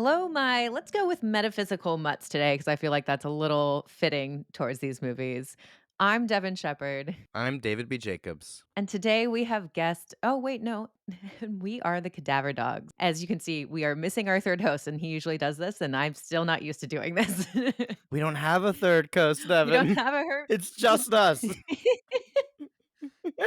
Hello, let's go with metaphysical mutts today because I feel like that's a little fitting towards these movies. I'm Devin Shepard, I'm David B. Jacobs. and today we have guest. Oh, wait, no. We are the Cadaver Dogs. As you can see, we are missing our third host, and he usually does this, and I'm still not used to doing this. We don't have a third coast, We don't Devin. have a her. It's just us.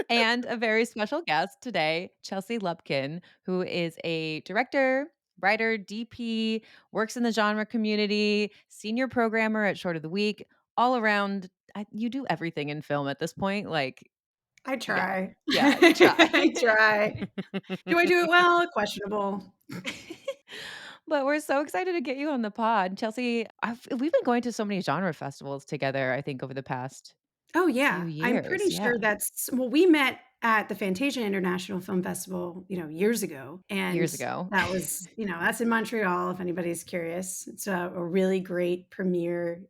And a very special guest today, Chelsea Lupkin, who is a director, writer, DP, works in the genre community, senior programmer at Short of the Week, all around. You do everything in film at this point. Like, I yeah, try. yeah, you try. I try. Do I do it well? Questionable. But we're so excited to get you on the pod. Chelsea, we've been going to so many genre festivals together, I think, over the past Oh, few yeah. I'm years. pretty Yeah. sure we met at the Fantasia International Film Festival, years ago. And Years ago. that's in Montreal, if anybody's curious. It's a really great premiere,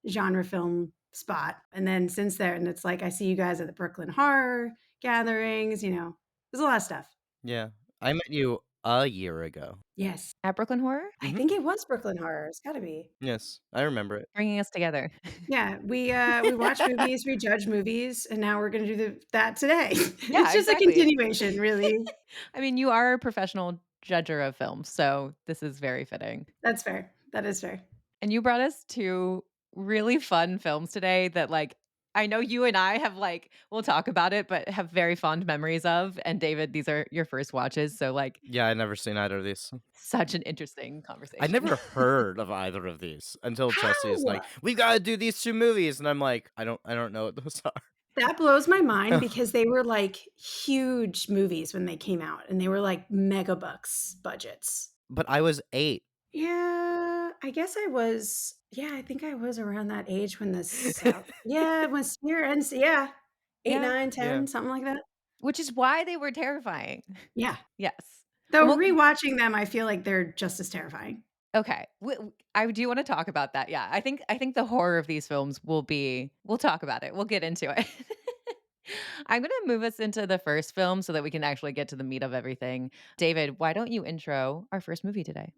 genre film spot. And then since then, it's like I see you guys at the Brooklyn Horror gatherings, there's a lot of stuff. Yeah. I met you a year ago. Yes. At Brooklyn Horror? I Mhm. think it was Brooklyn Horror. It's got to be. Yes, I remember it. Bringing us together. Yeah, we watch movies, we judge movies, and now we're gonna do that today. It's Yeah, just a exactly. continuation, really. I mean, you are a professional judger of films, so this is very fitting. That's fair. That is fair. And you brought us two really fun films today that, like, I know you and I have, like, we'll talk about it, but have very fond memories of. And David, these are your first watches, so, like, Yeah, I'd never seen either of these. such an interesting I conversation. never heard of either of these until Chelsea is How? like, "We gotta do these two movies," and I'm like, "I don't know what those are." That blows my mind because they were, like, huge movies when they came out, and they were, like, mega bucks budgets. But I was 8. Yeah, I guess I think I was around that age when when Spear ends, yeah. 8, Yeah, 9, Yeah. 10, something like that. which is why they were terrifying. Yeah. Yes. Though And we'll rewatching them, I feel like they're just as terrifying. Okay. I do wanna talk about that, yeah. I think the horror of these films we'll talk about it, we'll get into it. I'm gonna move us into the first film so that we can actually get to the meat of everything. David, why don't you intro our first movie today?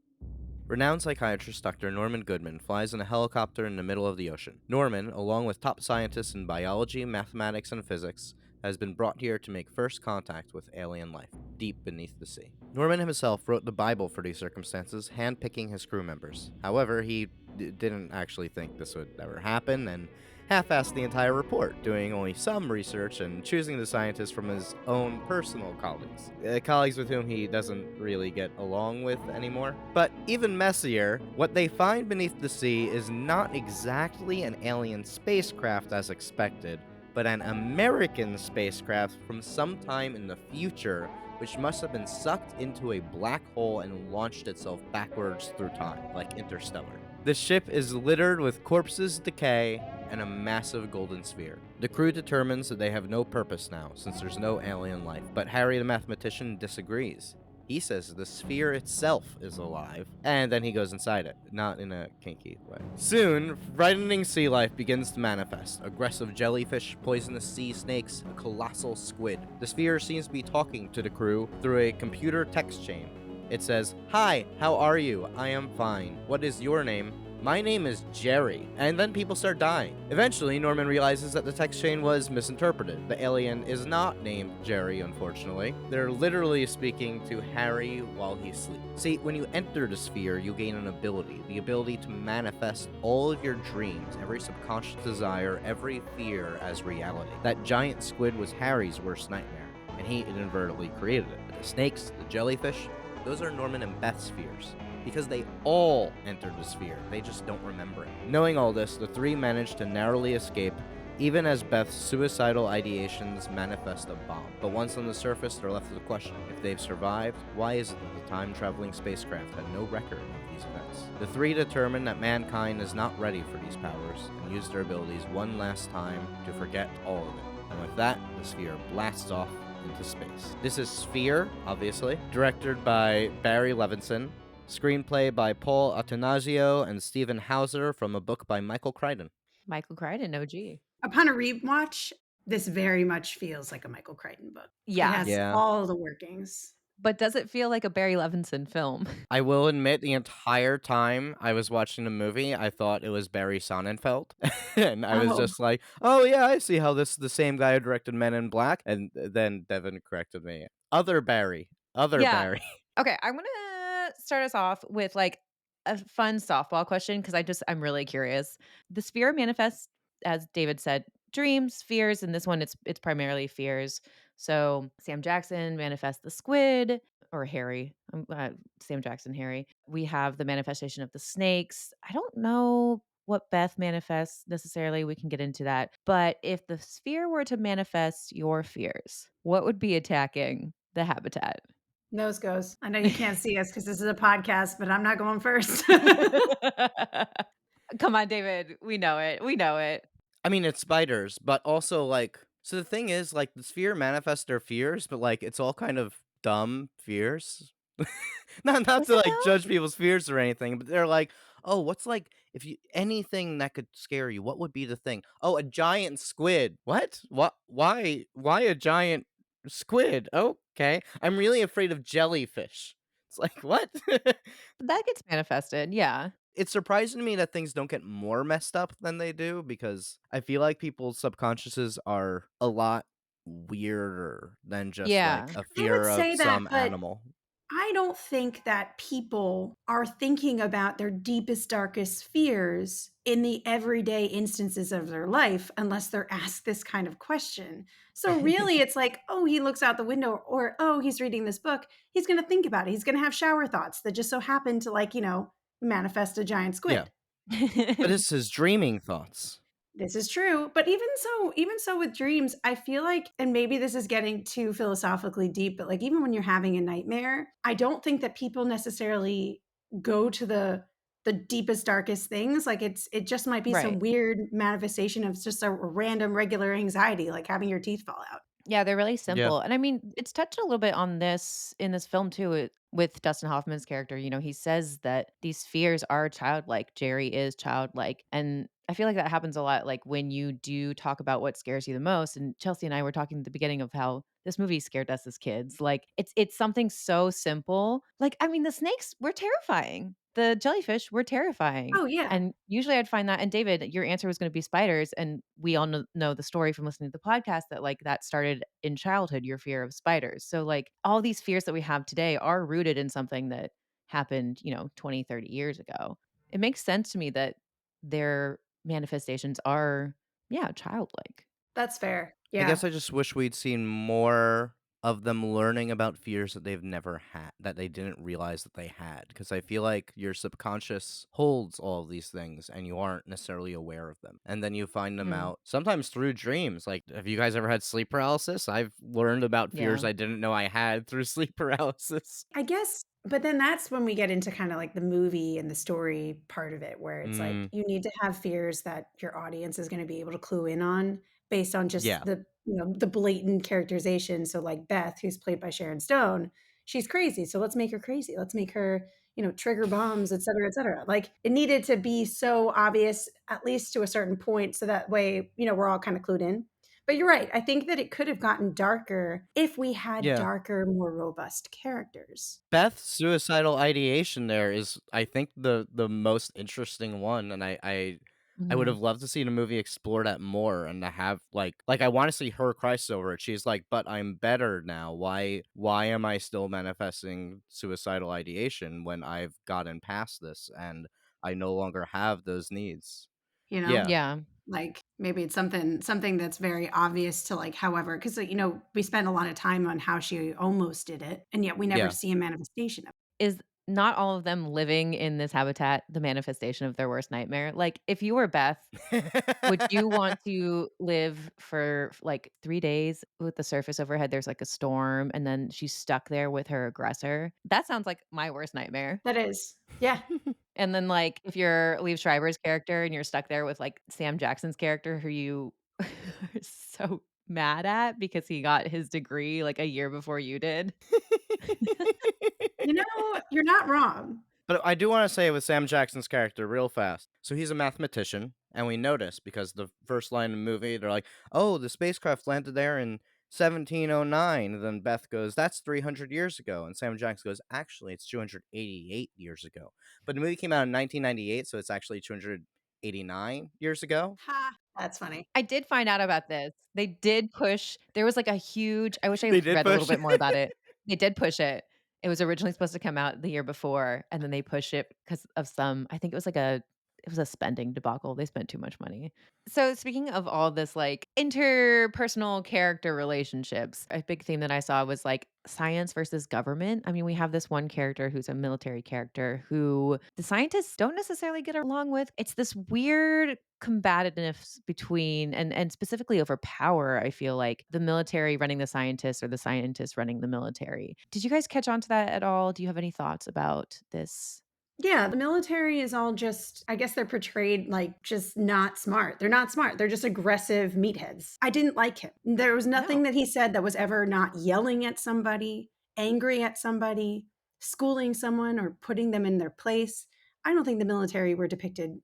Renowned psychiatrist Dr. Norman Goodman flies in a helicopter in the middle of the ocean. Norman, along with top scientists in biology, mathematics, and physics, has been brought here to make first contact with alien life, deep beneath the sea. Norman himself wrote the Bible for these circumstances, handpicking his crew members. However, he didn't actually think this would ever happen, and half-assed the entire report, doing only some research and choosing the scientists from his own personal colleagues. Colleagues with whom he doesn't really get along with anymore. But even messier, what they find beneath the sea is not exactly an alien spacecraft as expected, but an American spacecraft from some time in the future, which must have been sucked into a black hole and launched itself backwards through time, like Interstellar. The ship is littered with corpses, decay, and a massive golden sphere. The crew determines that they have no purpose now, since there's no alien life, but Harry the mathematician disagrees. He says the sphere itself is alive, and then he goes inside it, not in a kinky way. Soon, frightening sea life begins to manifest. Aggressive jellyfish, poisonous sea snakes, a colossal squid. The sphere seems to be talking to the crew through a computer text chain. It says, "Hi, how are you? I am fine. What is your name?" "My name is Jerry." And then people start dying. Eventually, Norman realizes that the text chain was misinterpreted. The alien is not named Jerry, unfortunately. They're literally speaking to Harry while he sleeps. See, when you enter the sphere, you gain an ability. The ability to manifest all of your dreams, every subconscious desire, every fear as reality. That giant squid was Harry's worst nightmare, and he inadvertently created it. But the snakes, the jellyfish, those are Norman and Beth's fears, because they all entered the sphere, they just don't remember it. Knowing all this, the three manage to narrowly escape, even as Beth's suicidal ideations manifest a bomb. But once on the surface, they're left with a question. If they've survived, why is it that the time-traveling spacecraft had no record of these events? The three determine that mankind is not ready for these powers, and use their abilities one last time to forget all of it. And with that, the sphere blasts off into space. This is Sphere, obviously, directed by Barry Levinson, screenplay by Paul Attanasio and Stephen Hauser from a book by Michael Crichton. Michael Crichton, OG. Upon a rewatch, this very much feels like a Michael Crichton book. It Yeah. has Yeah. all the workings. But does it feel like a Barry Levinson film? I will admit the entire time I was watching the movie, I thought it was Barry Sonnenfeld, and I was Oh, just like, "Oh, yeah, I see how this is the same guy who directed Men in Black," and then Devin corrected me. Other Barry. Other Yeah. Barry. Okay, I'm gonna start us off with, like, a fun softball question because I'm really curious. The sphere manifests, as David said, dreams, fears, and this one it's primarily fears. So, Sam Jackson manifests the squid or Harry, Sam Jackson, Harry. We have the manifestation of the snakes. I don't know what Beth manifests necessarily, we can get into that. But if the sphere were to manifest your fears, what would be attacking the habitat? nose goes. I know you can't see us because this is a podcast, but I'm not going first. Come on, David. We know it. We know it. I mean, it's spiders, but also, like so the thing is, like, the sphere manifests their fears, but, like, it's all kind of dumb fears. Not Is to, it like, though? judge people's fears or anything, but they're like, "Oh, what's, like if you anything that could scare you, what would be the thing? Oh, a giant squid. What? What? Why a giant squid? Okay. I'm really afraid of jellyfish." It's like, "What?" That gets manifested, yeah. It's surprising to me that things don't get more messed up than they do because I feel like people's subconsciouses are a lot weirder than just like Yeah. a I would fear of say that, some but animal. I don't think that people are thinking about their deepest, darkest fears in the everyday instances of their life unless they're asked this kind of question. So, really, it's like, oh, he looks out the window, or oh, he's reading this book. He's going to think about it. He's going to have shower thoughts that just so happen to, like, manifest a giant Yeah. squid. But it's his dreaming thoughts. This is true, but even so with dreams, I feel like, and maybe this is getting too philosophically deep, but like even when you're having a nightmare, I don't think that people necessarily go to the deepest darkest things. Like it just might be some Right. weird manifestation of just a random regular anxiety, like having your teeth fall out. Yeah, they're really Yeah. simple, and I mean, it's touched a little bit on this in this film too, with Dustin Hoffman's character. He says that these fears are childlike. Jerry is childlike, and I feel like that happens a lot, like, when you do talk about what scares you the most, and Chelsea and I were talking at the beginning of how this movie scared us as kids. Like, it's something so simple. Like, I mean, the snakes were terrifying. The jellyfish were terrifying. Oh yeah. And usually I'd find that, and David, your answer was gonna be spiders, and we all know the story from listening to the podcast that, like, that started in childhood, your fear of spiders. So, like, all these fears that we have today are rooted in something that happened, 20, 30 years ago. It makes sense to me that their manifestations are, yeah, childlike. That's fair. I Yeah. guess I just wish we'd seen more of them learning about fears that they've never had, that they didn't realize that they had. Because I feel like your subconscious holds all of these things and you aren't necessarily aware of them. And then you find them Mm, out sometimes through dreams. Like, have you guys ever had sleep paralysis? I've learned about fears yeah. I didn't know I had through sleep paralysis. I guess, but then that's when we get into kind of like the movie and the story part of it, where it's like Mm, you need to have fears that your audience is going to be able to clue in on based on just yeah. the blatant characterization. So like Beth, who's played by Sharon Stone, she's crazy. So let's make her crazy. Let's make her, trigger bombs, et cetera, et cetera. Like it needed to be so obvious, at least to a certain point, so that way, we're all kind of clued in. But you're right. I think that it could have gotten darker if we had Yeah. darker, more robust characters. Beth's suicidal ideation there is, I think, the most interesting one, and I would Mhm. have loved to see the movie explore that more and to have like I want to see her crisis over it. She's like, "But I'm better now. Why am I still manifesting suicidal ideation when I've gotten past this and I no longer have those needs?" You know? Yeah. Yeah. Like, maybe it's something that's very obvious to, like, however, 'cause, we spend a lot of time on how she almost did it, and yet we never Yeah. see a manifestation of it. Is not all of them living in this habitat the manifestation of their worst nightmare? Like, if you were Beth, would you want to live for, like, 3 days with the surface overhead, there's, like, a storm, and then she's stuck there with her aggressor? That sounds like my worst nightmare. That is. Yeah. And then, like, if you're Liev Schreiber's character and you're stuck there with, like, Sam Jackson's character who you are so mad at because he got his degree, like, a year before you did. You're not wrong. But I do want to say with Sam Jackson's character real fast. So he's a mathematician, and we notice because the first line in the movie, they're like, "Oh, the spacecraft landed there in 1709. Then Beth goes, that's 300 years ago. And Samuel Jackson goes, actually, it's 288 years ago. But the movie came out in 1998, so it's actually 289 years ago. Ha! That's funny. I did find out about this. They did push there was, like, a huge I wish I They did read a little push. bit more about it. They did push it. It was originally supposed to come out the year before, and then they pushed it because of some I think it was like a it was a spending debacle. They spent too much money. So, speaking of all this, like, interpersonal character relationships, a big theme that I saw was, like, science versus government. I mean, we have this one character who's a military character who the scientists don't necessarily get along with. It's this weird combativeness between and specifically over power, I feel like the military running the scientists or the scientists running the military. Did you guys catch on to that at all? Do you have any thoughts about this? Yeah, the military is all just I guess they're portrayed like just not smart. They're not smart. They're just aggressive meatheads. I didn't like him. There was No. nothing that he said that was ever not yelling at somebody, angry at somebody, schooling someone, or putting them in their place. I don't think the military were depicted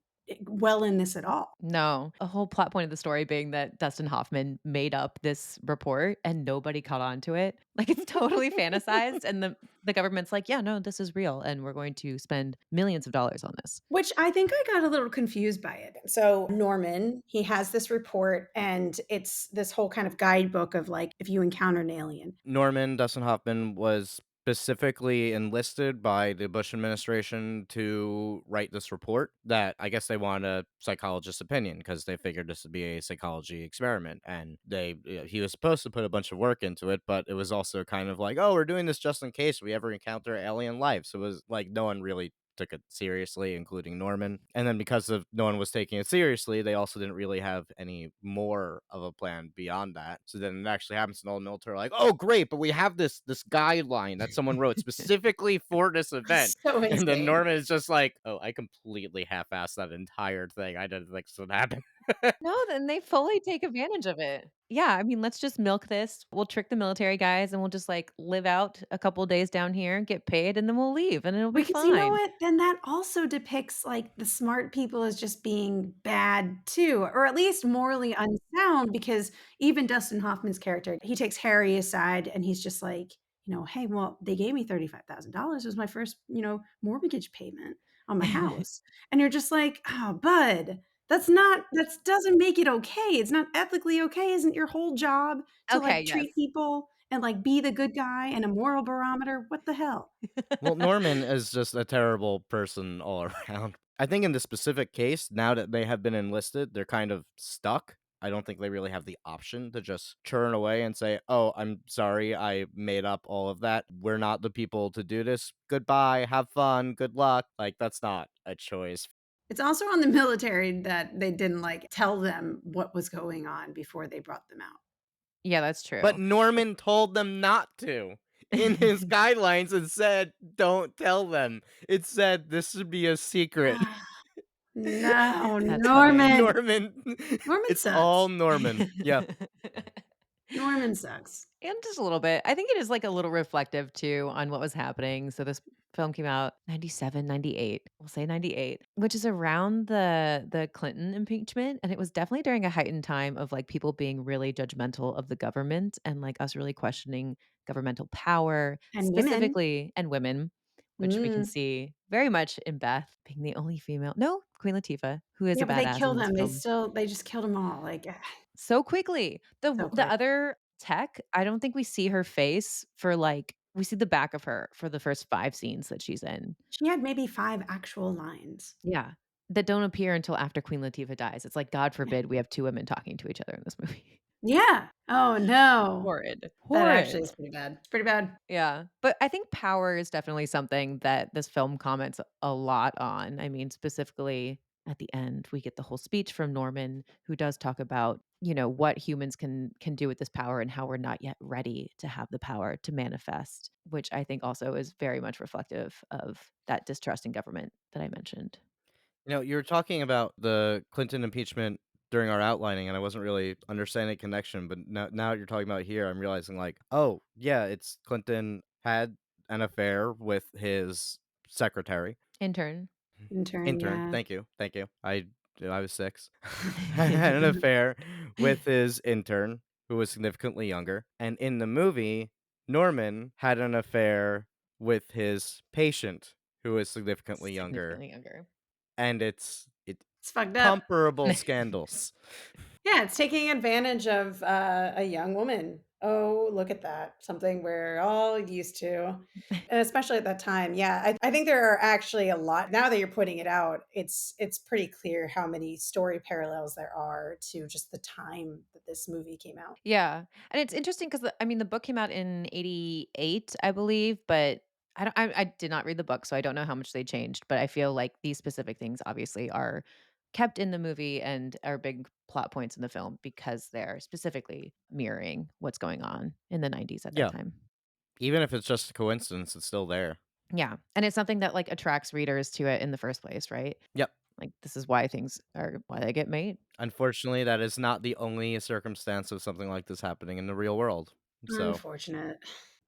well in this at all. No. A whole plot point of the story being that Dustin Hoffman made up this report and nobody caught on to it. Like, it's totally fantasized, and the government's like, "Yeah, no, this is real, and we're going to spend millions of dollars on this." Which I think I got a little confused by it. So Norman, he has this report and it's this whole kind of guidebook of like if you encounter an alien. Norman Dustin Hoffman was specifically enlisted by the Bush administration to write this report that I guess they want a psychologist's opinion because they figured this would be a psychology experiment. And he was supposed to put a bunch of work into it, but it was also kind of like, oh, we're doing this just in case we ever encounter alien life. So it was like no one really took it seriously, including Norman. And then because of no one was taking it seriously, they also didn't really have any more of a plan beyond that. So then it actually happens, and all the military are like, "Oh, great! But we have this guideline that someone wrote specifically for this event." So And then insane. Norman is just like, "Oh, I completely half-assed that entire thing. I didn't think this would happen." No, then they fully take advantage of it. Yeah, I mean, let's just milk this. We'll trick the military guys, and we'll just, like, live out a couple days down here, get paid, and then we'll leave, and it'll be Because you know fine. what? Then that also depicts like the smart people as just being bad too, or at least morally unsound. Because even Dustin Hoffman's character, he takes Harry aside and he's just like, hey, well, they gave me $35,000. It was my first, mortgage payment on my house. And you're just like, oh, bud, that doesn't make it okay. It's not ethically okay. Isn't your whole job to Okay, like yes. treat people and like be the good guy and a moral barometer? What the hell? Well, Norman is just a terrible person all around. I think in this specific case, now that they have been enlisted, they're kind of stuck. I don't think they really have the option to just churn away and say, "Oh, I'm sorry, I made up all of that. We're not the people to do this. Goodbye, have fun, good luck." Like, that's not a choice. It's also on the military that they didn't, like, tell them what was going on before they brought them out. Yeah, that's But true. Norman told them not to. In his guidelines, it said, "Don't tell them." It said this should be a secret. No, That's funny. Norman. Norman. Norman It's all sucks. Norman. Yeah. Norman sucks. And just a little bit. I think it is, like, a little reflective too on what was happening. So this film came out 97, 98. We'll say 98, which is around the Clinton impeachment, and it was definitely during a heightened time of, like, people being really judgmental of the government and, like, us really questioning governmental power, And women. specifically and women, which we can Mm. see very much in Beth being the only female no, Queen Latifah, who is Yeah, a but they badass in killed this him. film. They just killed them all, like, So quickly. so The quick. other tech, I don't think we see her face for, like we see the back of her for the first 5 scenes that she's in. She had maybe 5 actual lines. Yeah. That don't appear until after Queen Latifah dies. It's like, God Yeah. forbid we have 2 women talking to each other in this movie. Yeah. Oh, no. Horrid. That actually Horrid. is pretty bad. It's pretty bad. Yeah, but I think power is definitely something that this film comments a lot on. I mean, specifically at the end, we get the whole speech from Norman who does talk about, what humans can do with this power and how we're not yet ready to have the power to manifest, which I think also is very much reflective of that distrust in government that I mentioned. You were talking about the Clinton impeachment during our outlining, and I wasn't really understanding the connection. But now you're talking about it here, I'm realizing, like, oh, yeah, it's Clinton had an affair with his secretary. Intern. Intern, Intern. yeah. Thank you. I was 6. Had an affair with his intern, who was significantly younger. And in the movie, Norman had an affair with his patient, who was significantly younger. Significantly younger. And it's It's fucked up. comparable scandals. Yeah, it's taking advantage of, a young woman. Oh, look at that. Something we're all used to, and especially at that time. Yeah, I think there are actually a lot now that you're putting it out, it's pretty clear how many story parallels there are to just the time that this movie came out. Yeah, and it's interesting because I mean, the book came out in '88, I believe, but I did not read the book, so I don't know how much they changed, but I feel like these specific things obviously are kept in the movie and are big plot points in the film because they're specifically mirroring what's going on in the '90s at that Yeah. time. Even if it's just a coincidence, it's still there. Yeah, and it's something that, like, attracts readers to it in the first place, right? Yep. Like, this is why things are why they get made. Unfortunately, that is not the only circumstance of something like this happening in the real world. So, Unfortunate.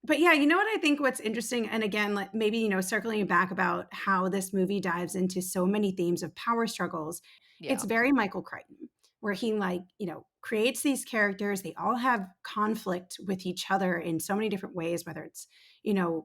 But yeah, you know what I think what's interesting, and again, like maybe, circling back about how this movie dives into so many themes of power struggles, it's Yeah. very Michael Crichton, where he creates these characters. They all have conflict with each other in so many different ways, whether it's,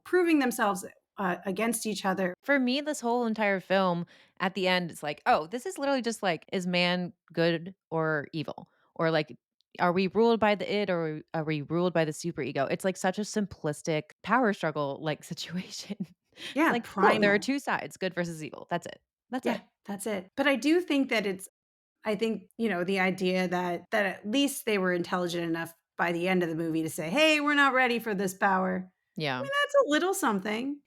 proving themselves against each other. For me, this whole entire film, at the end, it's like, "Oh, this is literally just like, is man good or evil?" Or like, are we ruled by the id or are we ruled by the superego? It's like such a simplistic power struggle like situation. It's Yeah, like, cool, there are primal. 2 sides, good versus evil. That's it. That's Yeah, it. that's it. But I do think that I think, the idea that at least they were intelligent enough by the end of the movie to say, "Hey, we're not ready for this power." I Yeah. mean, that's a little something,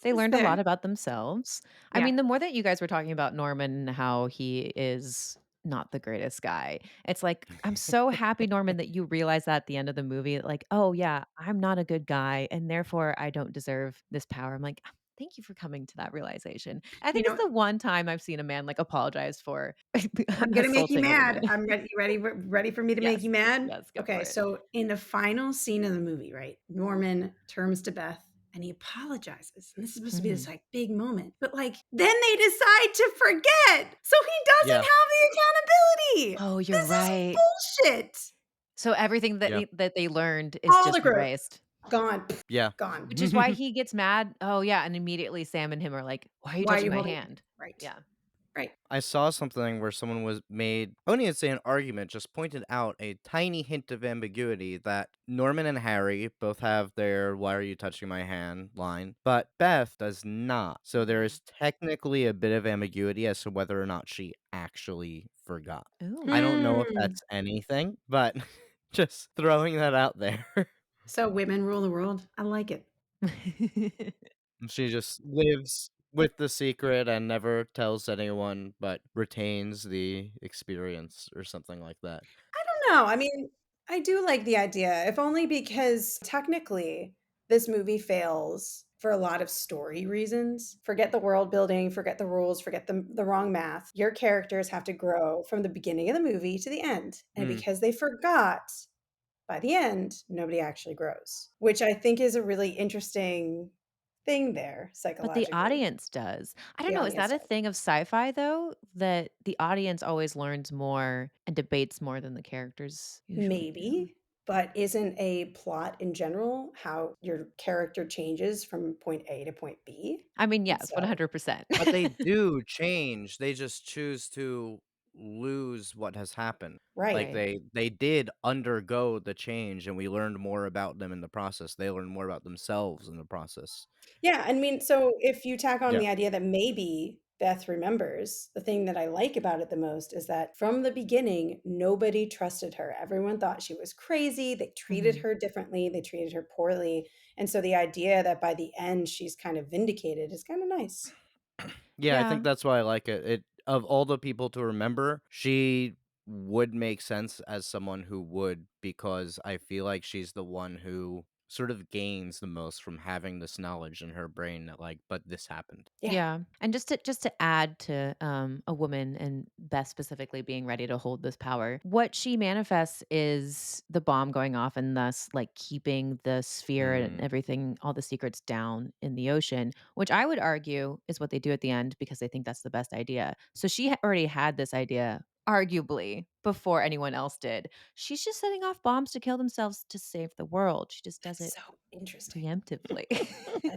They it's learned a there. lot about themselves. I Yeah. mean, the more that you guys were talking about Norman and how he is not the greatest guy, it's like, I'm so happy, Norman, that you realize that at the end of the movie, like, "Oh, yeah, I'm not a good guy, and therefore I don't deserve this power." I'm like, "Thank you for coming to that realization." I You think it's know, the one time I've seen a man, like, apologize for I'm gonna make you assaulting a mad. woman. You ready for me to make Yes. you mad? Yes, go for Okay, it. so in the final scene of the movie, right, Norman turns to Beth and he apologizes. And this is supposed to be this Mhm. like big moment. But like then they decide to forget. So he doesn't yeah, have the accountability. Oh, you're This is right. bullshit. So everything yeah, that they learned is All the just growth erased. gone. yeah. Gone. Which is why he gets mad. Oh, yeah, and immediately Sam and him are like, "Why are you Why are touching you my holding hand?" right? Yeah. Right. I saw something where someone was made, I wouldn't even say an argument, just pointed out a tiny hint of ambiguity that Norman and Harry both have their "Why are you touching my hand" line, but Beth does not. So there Mhm. is technically a bit of ambiguity as to whether or not she actually forgot. I Ooh. don't know if Hmm. that's anything, but just throwing that out there. So women rule the world. I like it. She just lives with the secret and never tells anyone, but retains the experience or something like that. I don't know. I mean, I do like the idea, if only because technically this movie fails for a lot of story reasons. Forget the world building, forget the rules, forget the wrong math. Your characters have to grow from the beginning of the movie to the end. And Mm, because they forgot, by the end, nobody actually grows, which I think is a really interesting thing there But the psychologically. audience does. I don't The know, is that audience a does. thing of sci-fi, though? That the audience always learns more and debates more than the characters usually do? Maybe, but isn't a plot in general how your character changes from point A to point B? I mean, And yes, so 100%. but they do change, they just choose to lose what has happened. Like, right. Right. they did undergo the change, and we learned more about them in the process. They learned more about themselves in the process. Yeah, I mean, so if you tack on Yeah. the idea that maybe Beth remembers, the thing that I like about it the most is that from the beginning, nobody trusted her. Everyone thought she was crazy. They treated Mhm. her differently, they treated her poorly. And so the idea that by the end she's kind of vindicated is kind of nice. Yeah, I Yeah. think that's why I like it. It of all the people to remember, she would make sense as someone who would, because I feel like she's the one who sort of gains the most from having this knowledge in her brain that, like, but this happened. Yeah. Yeah, and just to add to, a woman and Beth specifically being ready to hold this power, what she manifests is the bomb going off and thus, like, keeping the sphere and Mm, everything, all the secrets down in the ocean, which I would argue is what they do at the end because they think that's the best idea. So she already had this idea arguably, before anyone else did. She's just setting off bombs to kill themselves to save the world. She just does That's it so interesting. preemptively.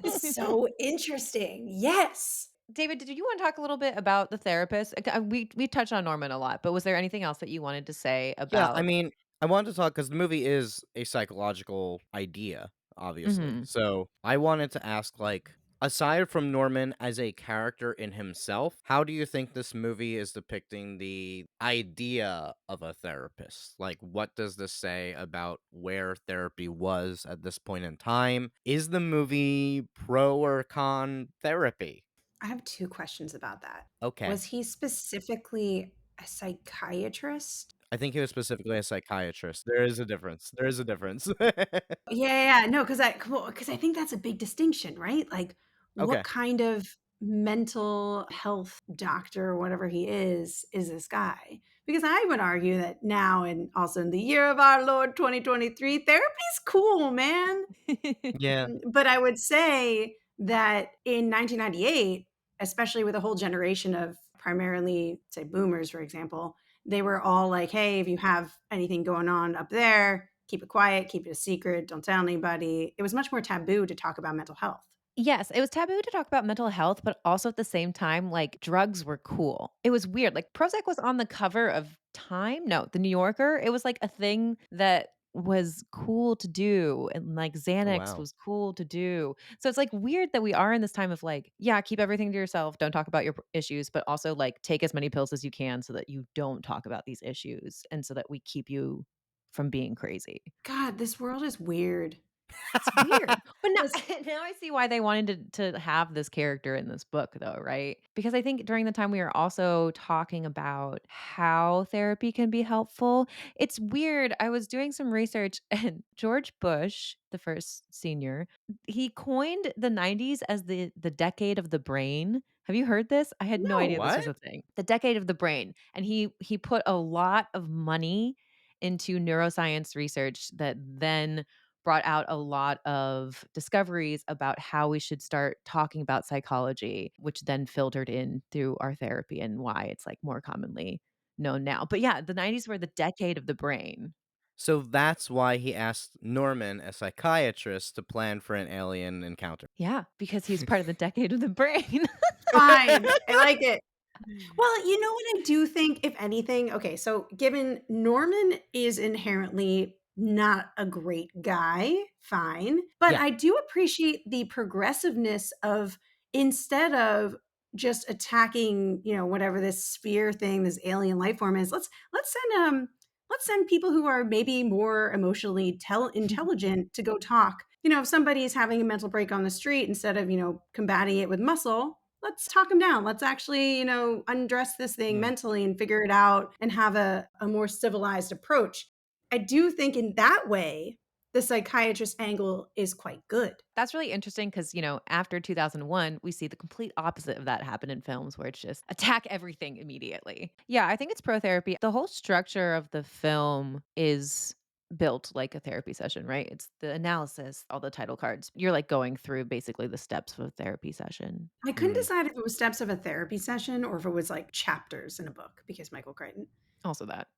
That's so interesting. Yes. David, did you want to talk a little bit about the therapist? We touched on Norman a lot, but was there anything else that you wanted to say Yeah, I about? mean, I wanted to talk because the movie is a psychological idea, obviously. Mhm. So I wanted to ask, like, aside from Norman as a character in himself, how do you think this movie is depicting the idea of a therapist? Like, what does this say about where therapy was at this point in time? Is the movie pro or con therapy? I have 2 questions about that. Okay. Was he specifically a psychiatrist? I think he was specifically a psychiatrist. There is a difference. There is a difference. Yeah, yeah, yeah. No, because I think that's a big distinction, right? Like, what Okay. kind of mental health doctor or whatever he is this guy? Because I would argue that now and also in the year of our Lord 2023, therapy's cool, man. Yeah. But I would say that in 1998, especially with a whole generation of primarily, say, boomers, for example, they were all like, hey, if you have anything going on up there, keep it quiet, keep it a secret, don't tell anybody. It was much more taboo to talk about mental health. Yes, it was taboo to talk about mental health, but also at the same time, like, drugs were cool. It was weird, like, Prozac was on the cover of Time? No, The New Yorker. It was, like, a thing that was cool to do, and, like, Oh, Xanax wow. was cool to do. So it's, like, weird that we are in this time of, like, yeah, keep everything to yourself, don't talk about your issues, but also, like, take as many pills as you can so that you don't talk about these issues and so that we keep you from being crazy. God, this world is weird. It's weird. But now 'Cause now I see why they wanted to have this character in this book though, right? Because I think during the time we were also talking about how therapy can be helpful. It's weird. I was doing some research and George Bush, the first senior, he coined the 90s as the decade of the brain. Have you heard this? I had no no. idea this What? was a thing. The decade of the brain. And he put a lot of money into neuroscience research that then brought out a lot of discoveries about how we should start talking about psychology, which then filtered in through our therapy and why it's like more commonly known now. But yeah, the 90s were the decade of the brain. So that's why he asked Norman, a psychiatrist, to plan for an alien encounter. Yeah, because he's part of the decade of the brain. Fine. I like it. Well, you know what I do think, if anything, okay, so given Norman is inherently not a great guy, fine, but Yeah. I do appreciate the progressiveness of instead of just attacking, whatever this sphere thing, this alien life form is, let's send people who are maybe more emotionally intelligent to go talk. If somebody's having a mental break on the street, instead of, combating it with muscle, let's talk them down. Let's actually, undress this thing Mm. mentally and figure it out and have a more civilized approach. I do think in that way, the psychiatrist angle is quite good. That's really interesting because, after 2001, we see the complete opposite of that happen in films where it's just attack everything immediately. Yeah, I think it's pro therapy. The whole structure of the film is built like a therapy session, right? It's the analysis, all the title cards. You're like going through basically the steps of a therapy session. I couldn't Mm. decide if it was steps of a therapy session or if it was like chapters in a book because Michael Crichton. Also that.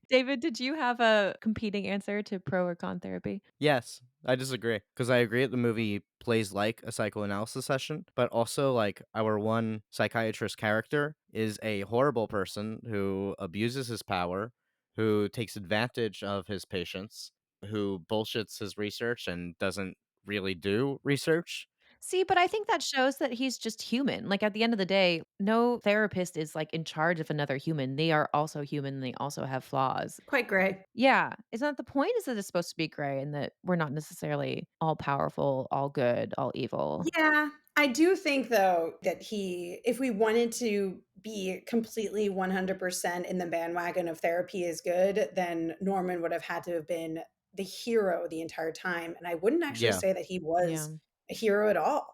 David, did you have a competing answer to pro or con therapy? Yes, I disagree because I agree that the movie plays like a psychoanalysis session, but also like our one psychiatrist character is a horrible person who abuses his power, who takes advantage of his patients, who bullshits his research and doesn't really do research. See, but I think that shows that he's just human. Like, at the end of the day, no therapist is, like, in charge of another human. They are also human, they also have flaws. Quite gray. Yeah. Isn't that the point? Is that it's supposed to be gray and that we're not necessarily all powerful, all good, all evil. Yeah, I do think though that if we wanted to be completely 100% in the bandwagon of therapy is good, then Norman would have had to have been the hero the entire time. And I wouldn't actually Yeah. say that he Yeah. was a hero at all.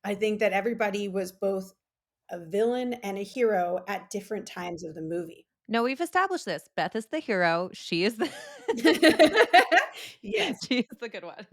I think that everybody was both a villain and a hero at different times of the movie. No, we've established this. Beth is the hero. She is the Yes. she is the good one.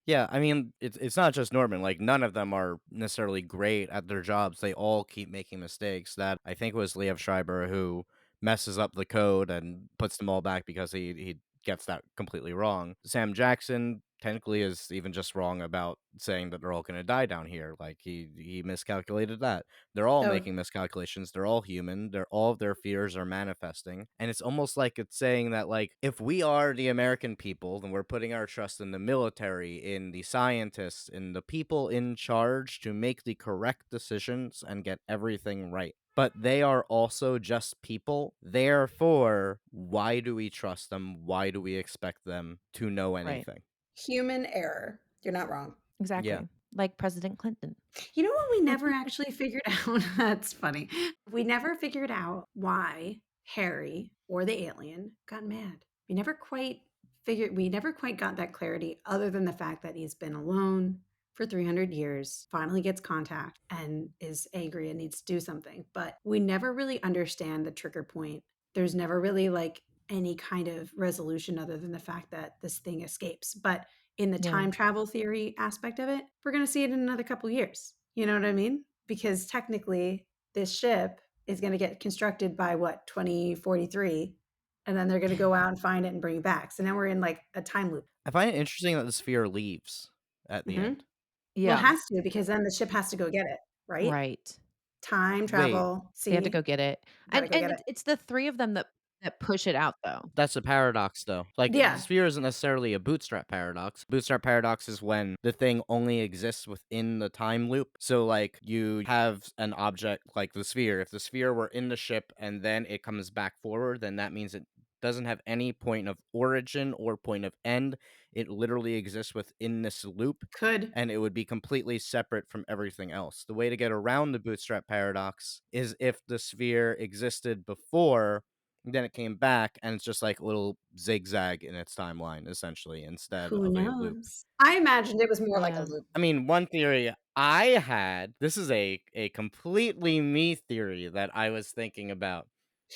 Yeah, I mean, it's not just Norman. Like none of them are necessarily great at their jobs. They all keep making mistakes. That I think was Liev Schreiber who messes up the code and puts them all back because he gets that completely wrong. Sam Jackson technically is even just wrong about saying that they're all going to die down here. Like he miscalculated that. They're all Oh, making miscalculations. They're all human. They're all of their fears are manifesting. And it's almost like it's saying that, like, if we are the American people, then we're putting our trust in the military, in the scientists, in the people in charge to make the correct decisions and get everything right. But they are also just people. Therefore, why do we trust them? Why do we expect them to know Right. anything? human error. You're not wrong. Yeah. Exactly. Like President Clinton. You know what we never actually figured out? That's funny. We never figured out why Harry or the alien got mad. We never quite got that clarity other than the fact that he's been alone for 300 years, finally gets contact and is angry and needs to do something. But we never really understand the trigger point. There's never really like any kind of resolution other than the fact that this thing escapes. But in the Yeah. time travel theory aspect of it, we're going to see it in another couple years. You know what I mean? Because technically, this ship is going to get constructed by what, 2043? And then they're going to go out and find it and bring it back. So now we're in like a time loop. I find it interesting that the sphere leaves at the Hmm. end. Well, it Yeah. has to because then the ship has to go get it, right? Right. Time Wait, travel. They have to See, go get it. gotta go And get it. it's the 3 of them that push it out, though. that's a paradox, though. Like, the Yeah, sphere isn't necessarily a bootstrap paradox. Bootstrap paradox is when the thing only exists within the time loop. So, like, you have an object like the sphere. If the sphere were in the ship and then it comes back forward, then that means it doesn't have any point of origin or point of end. It literally exists within this loop, could. and it would be completely separate from everything else. The way to get around the bootstrap paradox is if the sphere existed before, then it came back, and it's just like a little zigzag in its timeline, essentially, instead Who of a loop. knows? I imagined it was more like a Yeah. loop. I mean, one theory I had, this is a completely me theory that I was thinking about,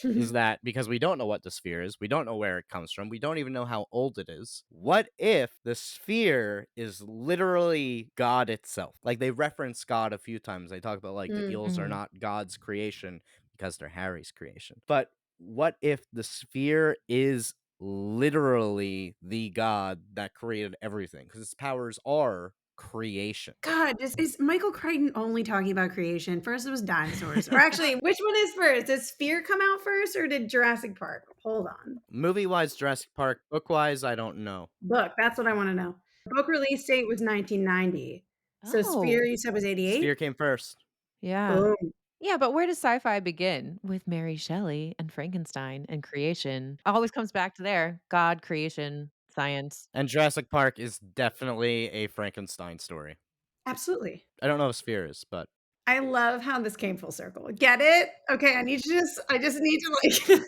is that because we don't know what the sphere is, we don't know where it comes from, we don't even know how old it is. What if the sphere is literally God itself? Like, they reference God a few times. They talk about, like, the Mm. eels are Mhm. not God's creation because they're Harry's creation. But what if the sphere is literally the God that created everything? Because its powers are creation. God, is Michael Crichton only talking about creation? First it was dinosaurs. Or actually, which one is first? Did Sphere come out first or did Jurassic Park? Hold on. Movie wise, Jurassic Park. Book wise, I don't know. Book, that's what I want to know. Book release date was 1990. So Sphere, Oh, you said was Sphere 88? came first. yeah. Boom. Yeah, but where does sci-fi begin? With Mary Shelley and Frankenstein and creation. Always comes back to there. God, creation, science. And Jurassic Park is definitely a Frankenstein story. Absolutely. I don't know if Sphere is, but I love how this came full circle. Get it? Okay, I just need to like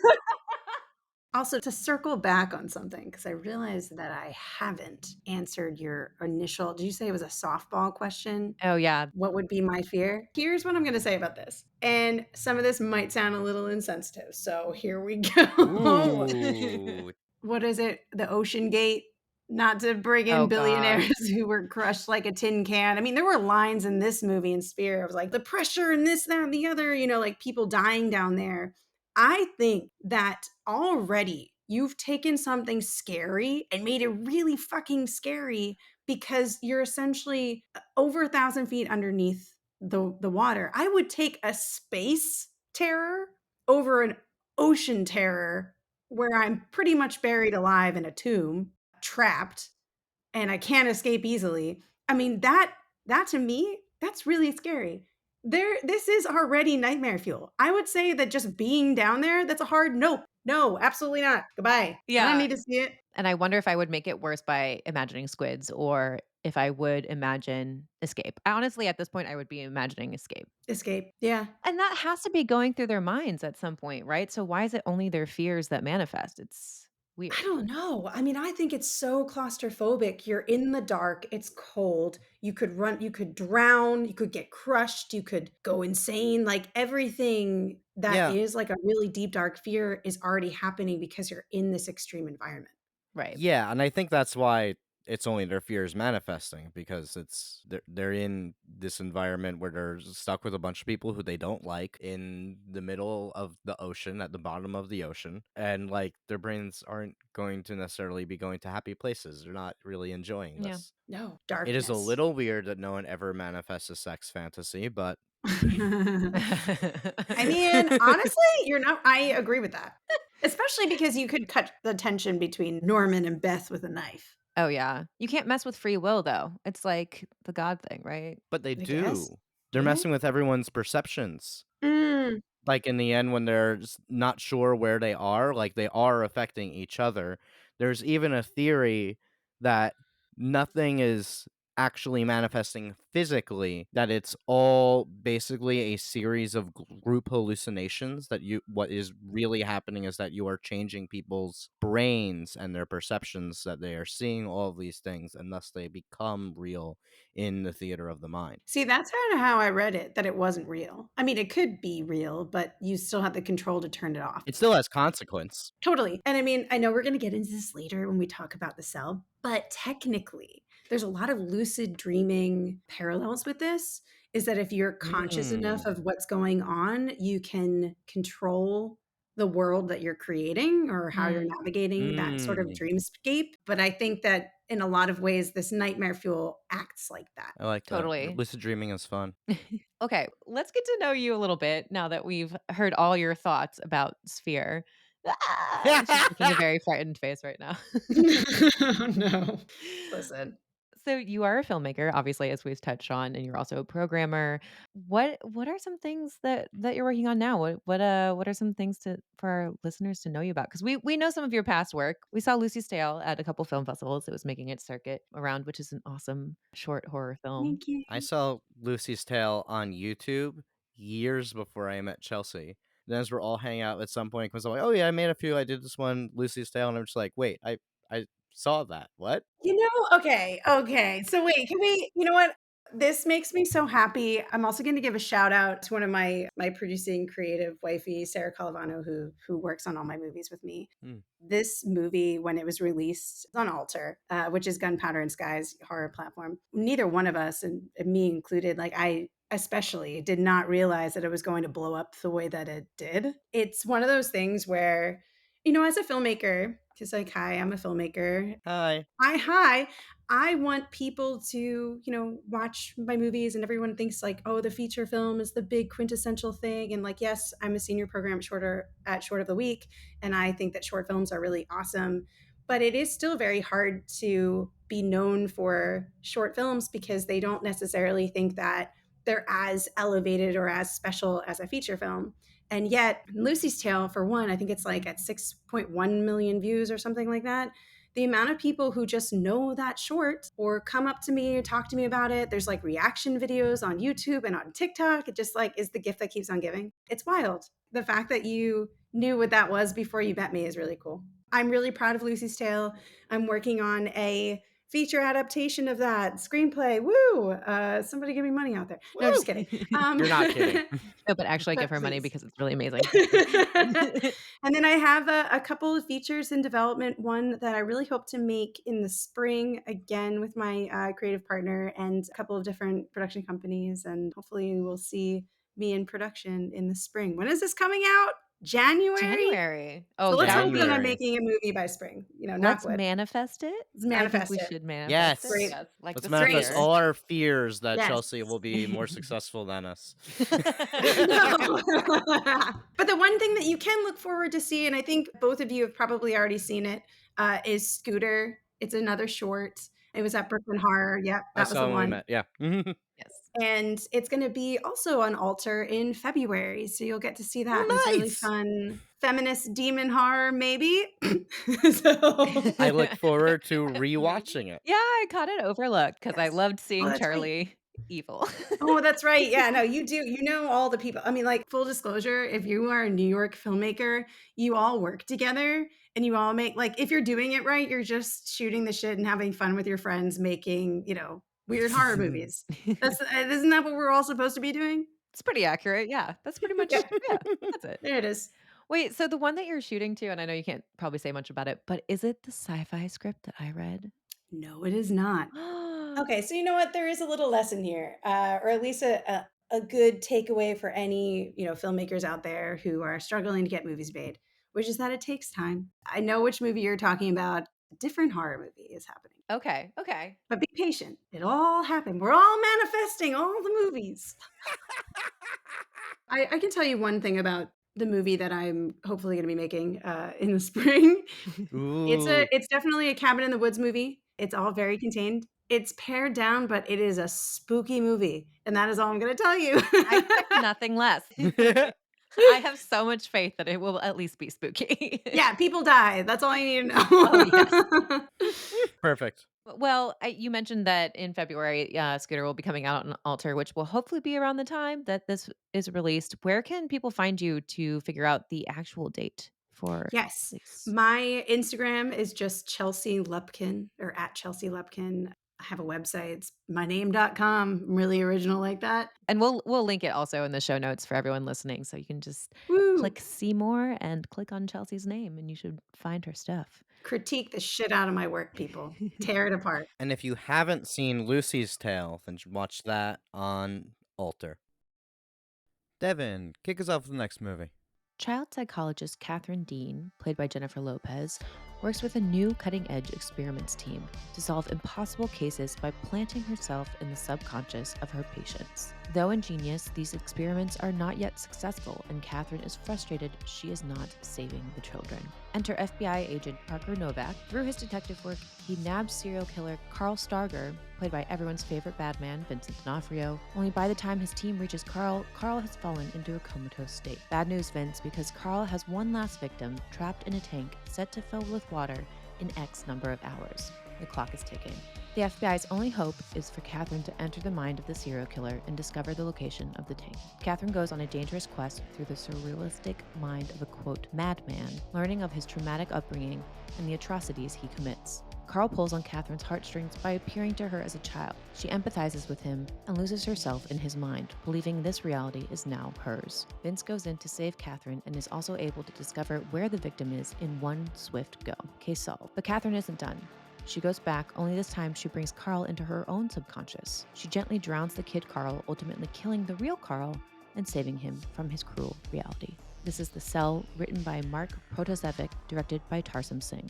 also to circle back on something because I realized that I haven't answered your initial, did you say it was a softball question? Oh, yeah. What would be my fear? Here's what I'm going to say about this. And some of this might sound a little insensitive. So here we go. ooh, What is it? The Ocean Gate? Not to bring in Oh, God. billionaires who were crushed like a tin can. I mean, there were lines in this movie in Spear. It was like the pressure and this, that, and the other, like people dying down there. I think that already you've taken something scary and made it really fucking scary because you're essentially over 1,000 feet underneath the water. I would take a space terror over an ocean terror where I'm pretty much buried alive in a tomb, trapped, and I can't escape easily. I mean, that to me, that's really scary. This is already nightmare fuel. I would say that just being down there, that's a hard nope. No, absolutely not. Goodbye. I don't Yeah. need to see it. And I wonder if I would make it worse by imagining squids or if I would imagine escape. Honestly, at this point, I would be imagining escape. Escape. Yeah. And that has to be going through their minds at some point, right? So why is it only their fears that manifest? It's I weird. don't know. I mean, I think it's so claustrophobic. You're in the dark, it's cold. You could run, you could drown, you could get crushed, you could go insane. Like everything that yeah, is like a really deep, dark fear is already happening because you're in this extreme environment. Right. yeah, and I think that's why it's only their fears manifesting because they're in this environment where they're stuck with a bunch of people who they don't like in the middle of the ocean, at the bottom of the ocean, and like their brains aren't going to necessarily be going to happy places. They're not really enjoying Yeah. this. No, It is a darkness. little weird that no one ever manifests a sex fantasy, but I mean, honestly, you're not I agree with that. Especially because you could cut the tension between Norman and Beth with a knife, Oh, yeah. You can't mess with free will, though. It's like the God thing, right? they I guess. do. They're Do they? messing with everyone's perceptions. Mm. Like, in the end, when they're not sure where they are, like, they are affecting each other. There's even a theory that nothing is actually manifesting physically, that it's all basically a series of group hallucinations, that what is really happening is that you are changing people's brains and their perceptions, that they are seeing all of these things, and thus they become real in the theater of the mind. See, that's kinda how I read it, that it wasn't real. I mean, it could be real, but you still have the control to turn it off. It still has consequence. Totally. And I mean, I know we're gonna get into this later when we talk about the cell, but technically, there's a lot of lucid dreaming parallels with this, is that if you're conscious enough Mm. of what's going on, you can control the world that you're creating or how you're Mm, navigating that sort of Mm. dreamscape. But I think that in a lot of ways, this nightmare fuel acts like that. I like that. totally. Lucid dreaming is fun. Okay, let's get to know you a little bit now that we've heard all your thoughts about Sphere. Ah, she's making a very frightened face right now. No. Listen. So you are a filmmaker, obviously, as we've touched on, and you're also a programmer. What are some things that you're working on now? What are some things to for our listeners to know you about? Because we know some of your past work. We saw Lucy's Tale at a couple film festivals. It was making its circuit around, which is an awesome short horror film. Thank you. I saw Lucy's Tale on YouTube years before I met Chelsea. Then as we're all hanging out at some point, because I'm like, oh yeah, I made a few. I did this one, Lucy's Tale, and I'm just like, wait, I saw that. What? Okay. So wait, can we you know what? This makes me so happy. I'm also gonna give a shout out to one of my producing creative wifey, Sarah Calavano, who works on all my movies with me. Hmm. This movie, when it was released on Alter, which is Gunpowder and Skies horror platform, neither one of us, and me included, like I especially did not realize that it was going to blow up the way that it did. It's one of those things where, as a filmmaker, because like, hi, I'm a filmmaker. Hi. Hi. I want people to, watch my movies and everyone thinks like, oh, the feature film is the big quintessential thing. And like, yes, I'm a senior program at Short of the Week. And I think that short films are really awesome. But it is still very hard to be known for short films because they don't necessarily think that they're as elevated or as special as a feature film. And yet, Lucy's Tale, for one, I think it's like at 6.1 million views or something like that. The amount of people who just know that short or come up to me and talk to me about it, there's like reaction videos on YouTube and on TikTok. It just like is the gift that keeps on giving. It's wild. The fact that you knew what that was before you met me is really cool. I'm really proud of Lucy's Tale. I'm working on a feature adaptation of that screenplay. Woo! Somebody give me money out there. No, just Woo! kidding. You're not kidding. No, but actually give But her money please. because it's really amazing. And then I have a couple of features in development. One that I really hope to make in the spring, again with my creative partner and a couple of different production companies. And hopefully, we'll see me in production in the spring. When is this coming out? January? January. So Oh, let's that would hope that be I'm January. making a movie by spring. Knock let's wood. manifest it. Let's I think manifest we it. should manifest it. Yes. Great. Yes, like Let's the manifest Great. sphere. all our fears that Yes. Chelsea will be more successful than us. No. But the one thing that you can look forward to see, and I think both of you have probably already seen it, is Scooter. It's another short. It was at Brooklyn Horror. Yep, I that was saw the when we one. met. Yeah. Yes. And it's going to be also on Alter in February. So you'll get to see that. And it's Oh, a really nice. fun feminist demon horror, maybe. So, I look forward to Maybe. rewatching it. Yeah, I caught it overlooked because I yes. loved Oh, seeing that's right. Charlie evil. Oh, that's right. Yeah, no, you do. You know all the people. I mean, like full disclosure, if you are a New York filmmaker, you all work together and you all make like if you're doing it right, you're just shooting the shit and having fun with your friends making, weird horror movies. That's isn't that what we're all supposed to be doing? It's pretty accurate, yeah. That's pretty Yeah, much yeah, that's it. there it is. Wait, so the one that you're shooting to, and I know you can't probably say much about it, but is it the sci-fi script that I read? No, it is not. Okay, so you know what? There is a little lesson here, or at least a good takeaway for any filmmakers out there who are struggling to get movies made, which is that it takes time. I know which movie you're talking about. A different horror movie is happening, Okay, okay. but be patient. It'll all happen. We're all manifesting all the movies. I can tell you one thing about the movie that I'm hopefully going to be making in the spring. Ooh. It's definitely a cabin in the woods movie. It's all very contained. It's pared down, but it is a spooky movie, and that is all I'm gonna tell you. I expect nothing less. I have so much faith that it will at least be spooky. Yeah, people die. That's all you need to Oh, yes. know. Perfect. Well, you mentioned that in February, Scooter will be coming out on Alter, which will hopefully be around the time that this is released. Where can people find you to figure out the actual date for Yes. release? My Instagram is just Chelsea Lupkin or at Chelsea Lupkin. I have a website. It's myname.com. I'm really original like that. And we'll link it also in the show notes for everyone listening, so you can just Woo! click see more and click on Chelsea's name, and you should find her stuff. Critique the shit out of my work, people. Tear it apart. And if you haven't seen Lucy's Tale, then watch that on Alter. Devin, kick us off with the next movie. Child psychologist Catherine Dean, played by Jennifer Lopez, works with a new cutting edge experiments team to solve impossible cases by planting herself in the subconscious of her patients. Though ingenious, these experiments are not yet successful, and Catherine is frustrated she is not saving the children. Enter FBI agent Parker Novak. Through his detective work, he nabs serial killer Carl Starger, played by everyone's favorite bad man, Vincent D'Onofrio. Only by the time his team reaches Carl has fallen into a comatose state. Bad news, Vince, because Carl has one last victim trapped in a tank set to fill with water in X number of hours. The clock is ticking. The FBI's only hope is for Catherine to enter the mind of the serial killer and discover the location of the tank. Catherine goes on a dangerous quest through the surrealistic mind of a, quote, madman, learning of his traumatic upbringing and the atrocities he commits. Carl pulls on Catherine's heartstrings by appearing to her as a child. She empathizes with him and loses herself in his mind, believing this reality is now hers. Vince goes in to save Catherine and is also able to discover where the victim is in one swift go. Case solved. But Catherine isn't done. She goes back, only this time she brings Carl into her own subconscious. She gently drowns the kid Carl, ultimately killing the real Carl and saving him from his cruel reality. This is The Cell, written by Mark Protasevic, directed by Tarsem Singh.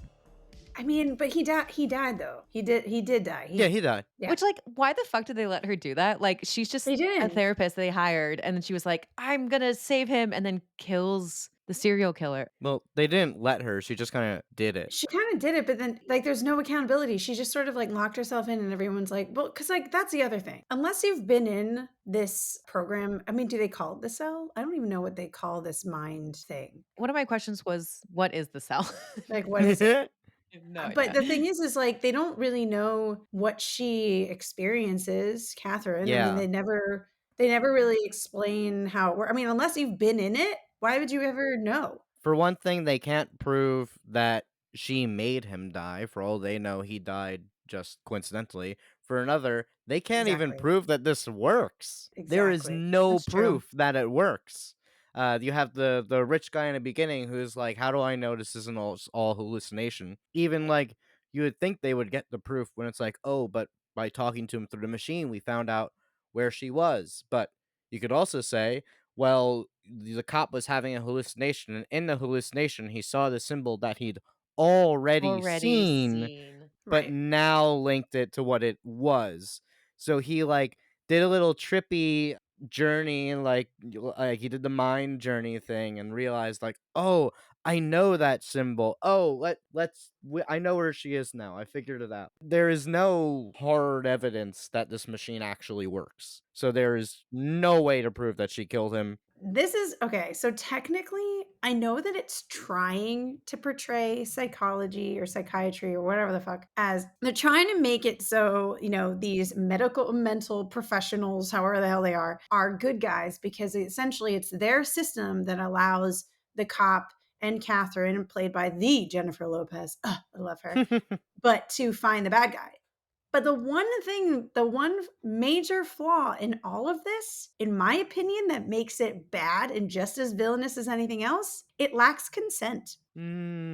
I mean, but he died though. He did die. Yeah, he died. Yeah. Which, like, why the fuck did they let her do that? Like, she's just They a didn't. therapist they hired, and then she was like, "I'm gonna save him," and then kills the serial killer. Well, they didn't let her. She just kind of did it. She kinda did it, but then, like, there's no accountability. She just sort of, like, locked herself in and everyone's like, well, because like, that's the other thing. Unless you've been in this program, I mean, do they call it the cell? I don't even know what they call this mind thing. One of my questions was, "What is the cell?" Like, what is it? I have no But idea. the thing is, like, they don't really know what she experiences, Catherine. I mean, Yeah. they never really explain how it works. I mean, unless you've been in it, why would you ever know? For one thing, they can't prove that she made him die. For all they know, he died just coincidentally. For another, they can't even Exactly. prove that this works. There is Exactly. no That's true. proof that it works. You have the rich guy in the beginning who's like, "How do I know this isn't all hallucination?" Even like you would think they would get the proof when it's like, "Oh, but by talking to him through the machine, we found out where she was." But you could also say, well, the cop was having a hallucination, and in the hallucination, he saw the symbol that he'd already Already seen, seen. but Right. now linked it to what it was. So he like did a little trippy journey, like he did the mind journey thing, and realized like, oh, I know that symbol. Oh, I know where she is now. I figured it out. There is no hard evidence that this machine actually works. So there is no way to prove that she killed him. This is okay. So technically, I know that it's trying to portray psychology or psychiatry or whatever the fuck as they're trying to make it so, these medical mental professionals, however the hell they are good guys because essentially it's their system that allows the cop and Catherine, played by the Jennifer Lopez. Ugh, I love her, but to find the bad guy. But the one major flaw in all of this, in my opinion, that makes it bad and just as villainous as anything else, it lacks consent.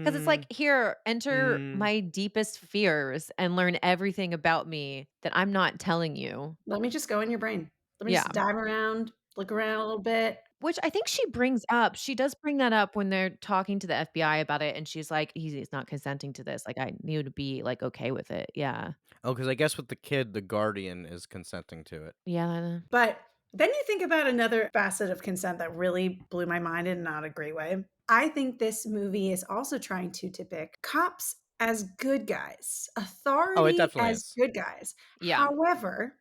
'Cause it's Mm, like, "Here, enter mm. my deepest fears and learn everything about me that I'm not telling you." Let me just go in your brain. Let me just Yeah. dive around, look around a little bit. Which I think she does bring that up when they're talking to the FBI about it, and she's like, He's not consenting to this, like, I need to be, like, okay with it." Yeah. Oh, because I guess with the kid, the guardian is consenting to it. Yeah. But then you think about another facet of consent that really blew my mind in not a great way. I think this movie is also trying to depict cops as good guys, Oh, it authority definitely as is. good guys. Yeah. However,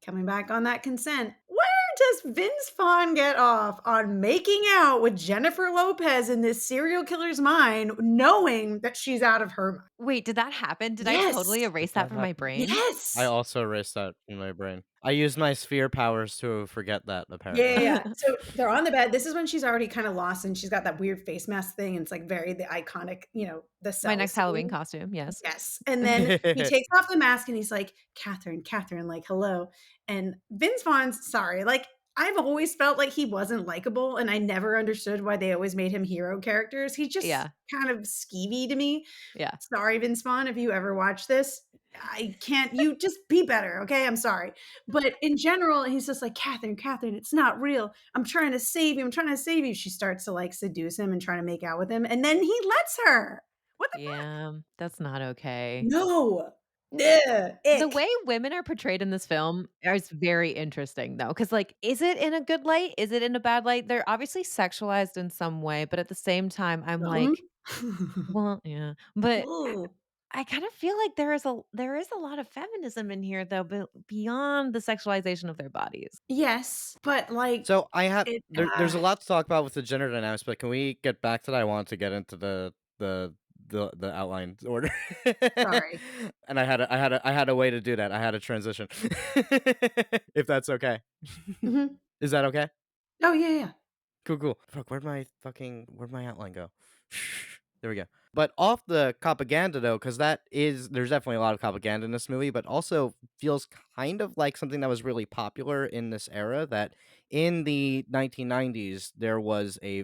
coming back on that consent, where does Vince Vaughn get off on making out with Jennifer Lopez in this serial killer's mind, knowing that she's out of her mind? Wait, did that happen? Did I totally Yes. Did erase that that from my happen? brain? I Yes. also erased that in my brain. I used my sphere powers to forget that, Yeah, yeah, apparently. yeah. So they're on the bed. This is when she's already kinda lost and she's got that weird face mask thing, and it's, like, very the iconic, the My cell next Halloween scene. costume, yes. Yes, and then he takes off the mask and he's like, "Catherine, Catherine," like, "Hello," and Vince Vaughn's sorry, like, I've always felt like he wasn't likable, and I never understood why they always made him hero characters. He's just Yeah, kind of skeevy to me. yeah. Sorry, Vince Vaughn, if you ever watch this. I can't you just be better, okay? I'm sorry. But in general, he's just like, "Catherine, Catherine, it's not real. I'm trying to save you. I'm trying to save you." She starts to, like, seduce him and try to make out with him, and then he lets her. What the Yeah, that's not okay. no. Ugh, The ick. way women are portrayed in this film is very interesting, though, because like, is it in a good light? Is it in a bad light? They're obviously sexualized in some way, but at the same time, I'm Some? like, "Well, yeah." But Ooh. I kind of feel like there is a lot of feminism in here, though, but beyond the sexualization of their bodies. Yes, but, like, So I have it there's a lot to talk about with the gender dynamics, but can we get back to that? I want to get into the outline order. sorry. And I had a way to do that. I had a transition. If that's okay. Mhm. Is that okay? Oh, yeah, yeah. Cool, cool. Fuck, where'd my outline go? There we go. But off the propaganda though, because there's definitely a lot of propaganda in this movie, but also feels kind of like something that was really popular in this era. That in the 1990s there was a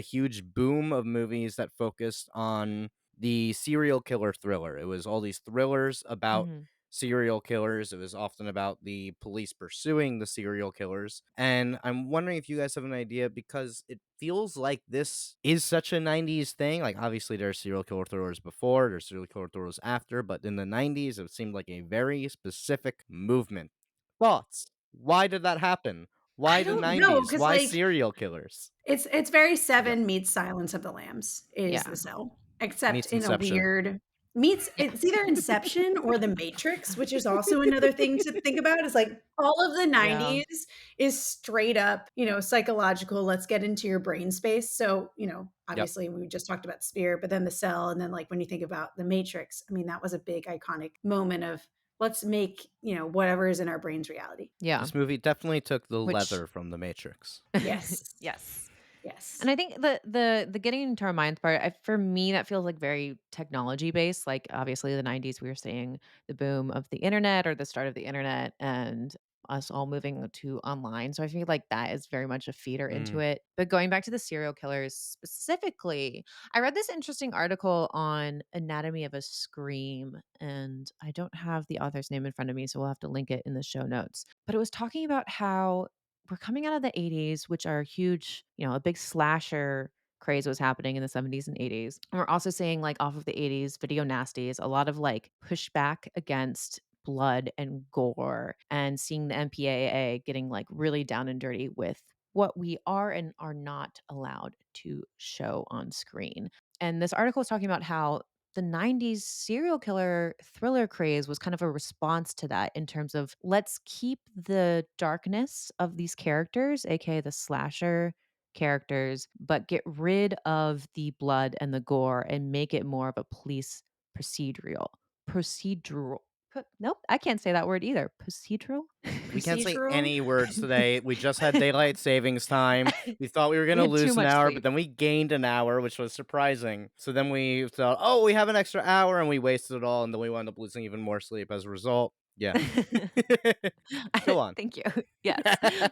huge boom of movies that focused on the serial killer thriller. It was all these thrillers about Mhm. serial killers. It was often about the police pursuing the serial killers. And I'm wondering if you guys have an idea because it feels like this is such a 90s thing. Like, obviously, there's serial killer thrillers before, there's serial killer thrillers after, but in the 90s, it seemed like a very specific movement. Thoughts? Why did that happen? Why I the don't know, 90s? because Why like, serial killers? it's very Yep. Seven meets Silence of the Lambs is the Yeah. cell, except Meets in a Inception. weird meets Yeah. it's either Inception or The Matrix, which is also another thing to think about, is, like, all of the Yeah. '90s is straight up, psychological, let's get into your brain space, so, Yep. obviously, we just talked about Sphere, but then The Cell, and then, like, when you think about The Matrix, I mean, that was a big iconic moment of, let's make, whatever is in our brains reality. Yeah. This movie definitely took the Which leather from The Matrix. Yes. yes. And Yes. I think the getting into our minds part, for me, that feels like very technology based. Like obviously, the '90s, we were seeing the boom of the internet or the start of the internet, and us all moving to online. So I feel like that is very much a feeder into Mm, it. But going back to the serial killers specifically, I read this interesting article on Anatomy of a Scream, and I don't have the author's name in front of me, so we'll have to link it in the show notes. But it was talking about how we're coming out of the '80s, which are huge, a big slasher craze was happening in the '70s and '80s. And we're also seeing like off of the '80s video nasties, a lot of like pushback against blood and gore and seeing the MPAA getting like really down and dirty with what we are and are not allowed to show on screen. And this article is talking about how the '90s serial killer thriller craze was kind of a response to that in terms of let's keep the darkness of these characters, aka the slasher characters, but get rid of the blood and the gore and make it more of a police procedural. Procedural. Nope, I can't say that word either. Procedural? We can't say Procedural? any words today. We just had daylight savings time. We thought we were We gonna had too lose an much hour, but sleep. then we gained an hour, which was surprising. So then we thought, "Oh, we have an extra hour," and we wasted it all, and then we wound up losing even more sleep as a result. Yeah. Go on. Thank you. Yes.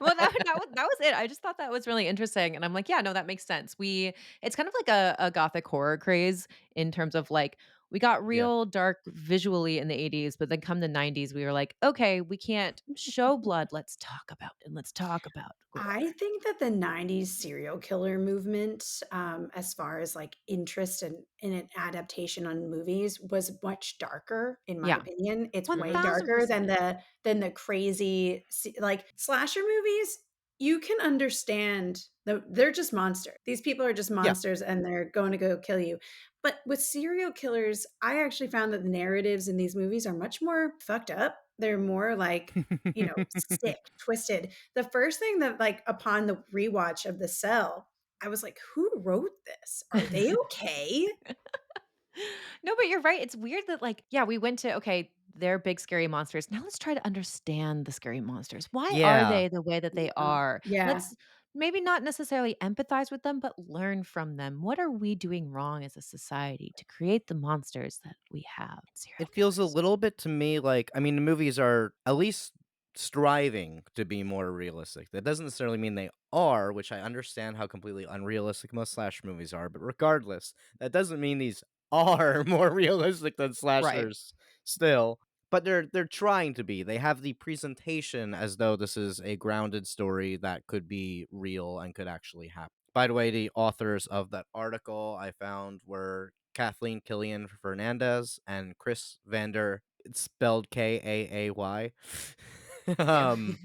Well, that was it. I just thought that was really interesting, and I'm like, yeah, no, that makes sense. It's kind of like a gothic horror craze in terms of like we got Yeah. real dark visually in the 80s, but then come the 90s, we were like, okay, we can't show blood. Let's talk about it. Let's talk about gore. I think that the 90s serial killer movement, as far as like interest in an adaptation on movies, was much darker, in my Yeah, opinion. It's way darker 1000%. than the crazy like slasher movies. You can understand they're just monsters. These people are just Yeah. monsters and they're going to go kill you. But with serial killers, I actually found that the narratives in these movies are much more fucked up. They're more like, sick, twisted. The first thing that, like, upon the rewatch of The Cell, I was like, "Who wrote this? Are they okay?" No, but you're right. It's weird that, like, yeah, we went to, okay, they're big scary monsters. Now let's try to understand the scary monsters. Why are Yeah. they the way that they Yeah. are? Yeah. Let's maybe not necessarily empathize with them, but learn from them. What are we doing wrong as a society to create the monsters that we have in serial It feels a killers? little bit to me like I mean, the movies are at least striving to be more realistic. That doesn't necessarily mean they are, which I understand how completely unrealistic most slash movies are, but regardless, that doesn't mean these are more realistic than Right. slashers still. But they're trying to be. They have the presentation as though this is a grounded story that could be real and could actually happen. By the way, the authors of that article I found were Kathleen Killian Fernandez and Chris Vander. It's spelled Kaay. Yeah. um,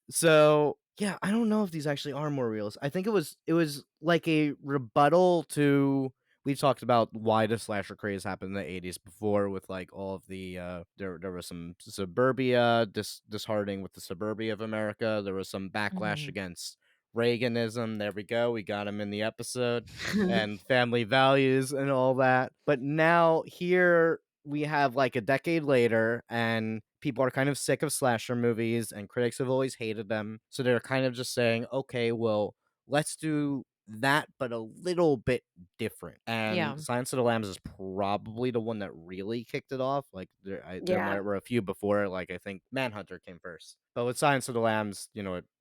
so yeah, I don't know if these actually are more realistic. I think it was like a rebuttal to we've talked about why the slasher craze happened in the 80s before with like all of the there was some suburbia disheartening with the suburbia of America. There was some backlash Mhm. against Reaganism. There we go. We got him in the episode and family values and all that. But now here we have like a decade later and people are kind of sick of slasher movies and critics have always hated them. So they're kind of just saying, okay, well, let's do that, but a little bit different. And Yeah. Silence of the Lambs is probably the one that really kicked it off. Like there Yeah. were a few before. Like I think Manhunter came first, but with Silence of the Lambs,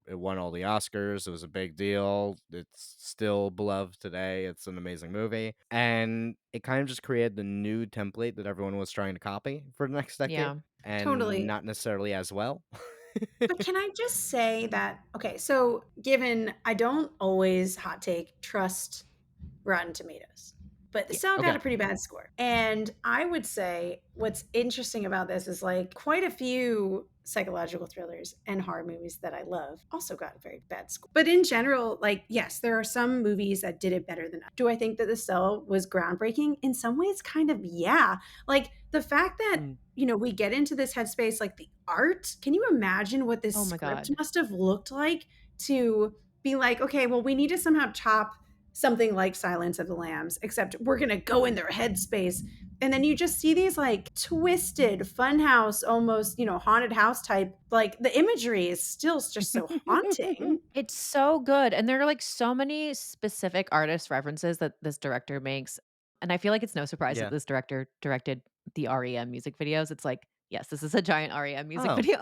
it won all the Oscars. It was a big deal. It's still beloved today. It's an amazing movie, and it kind of just created the new template that everyone was trying to copy for the next decade, Yeah. and Totally. not necessarily as well. But can I just say that okay, so given I don't always hot take trust Rotten Tomatoes. But the Yeah. Cell got Okay. a pretty bad score. And I would say what's interesting about this is like quite a few psychological thrillers and horror movies that I love also got a very bad score. But in general, like, yes, there are some movies that did it better than others. Do I think that The Cell was groundbreaking? In some ways, kind of, yeah. Like the fact that Mm. we get into this headspace, like the art. Can you imagine what this Oh my script god. must have looked like to be like, okay, well, we need to somehow chop something like Silence of the Lambs, except we're going to go in their headspace. And then you just see these like twisted funhouse, almost, haunted house type. Like the imagery is still just so haunting. It's so good, and there are, like, so many specific artist references that this director makes, and I feel like it's no surprise that Yeah. this director directed the REM music videos. It's like, yes, this is a giant REM music Oh, video,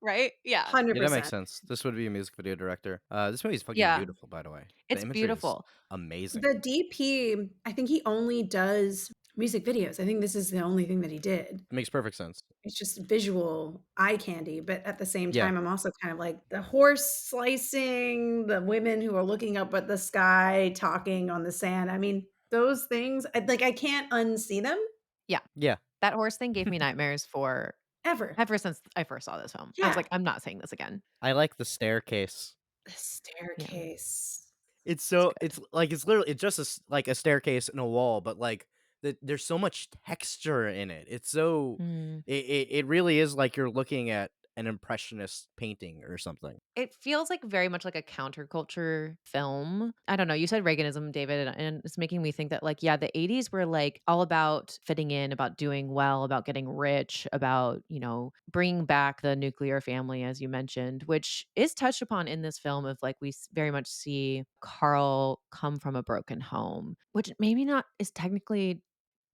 right? Yeah. yeah, that makes 100%. sense. This would be a music video director. This movie's fucking Yeah. beautiful, by the way. The It's imagery is beautiful. amazing. The DP, I think he only does music videos. I think this is the only thing that he did. It makes perfect sense. It's just visual eye candy, but at the same Yeah. time, I'm also kind of like the horse slicing, the women who are looking up at the sky, talking on the sand. I mean, those things, I can't unsee them Yeah. Yeah. That horse thing gave me nightmares for ever. ever since I first saw this film. I was Yeah. like, "I'm not seeing this again." I like the staircase. The Yeah. staircase. It's It's so good. it's literally it's just like a staircase and a wall, but like there's so much texture in it. It's so Mm. it really is like you're looking at an impressionist painting or something. It feels like very much like a counterculture film. I don't know. You said Reaganism, David, and it's making me think that, like, yeah, the 80s were like all about fitting in, about doing well, about getting rich, about, bringing back the nuclear family, as you mentioned, which is touched upon in this film. Of like, we very much see Carl come from a broken home, which maybe not is technically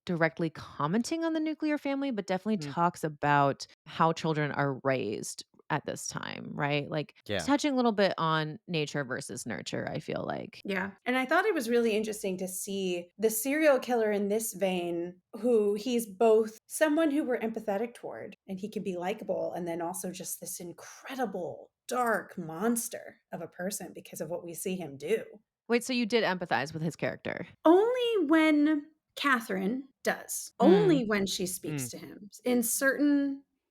directly commenting on the nuclear family, but definitely Mm. talks about how children are raised at this time, right? Like Yeah. touching a little bit on nature versus nurture, I feel like. Yeah. And I thought it was really interesting to see the serial killer in this vein, who he's both someone who we're empathetic toward and he can be likable, and then also just this incredible, dark monster of a person because of what we see him do. Wait, so you did empathize with his character? Only when Catherine does. Mm. Only when she speaks Mm. to him in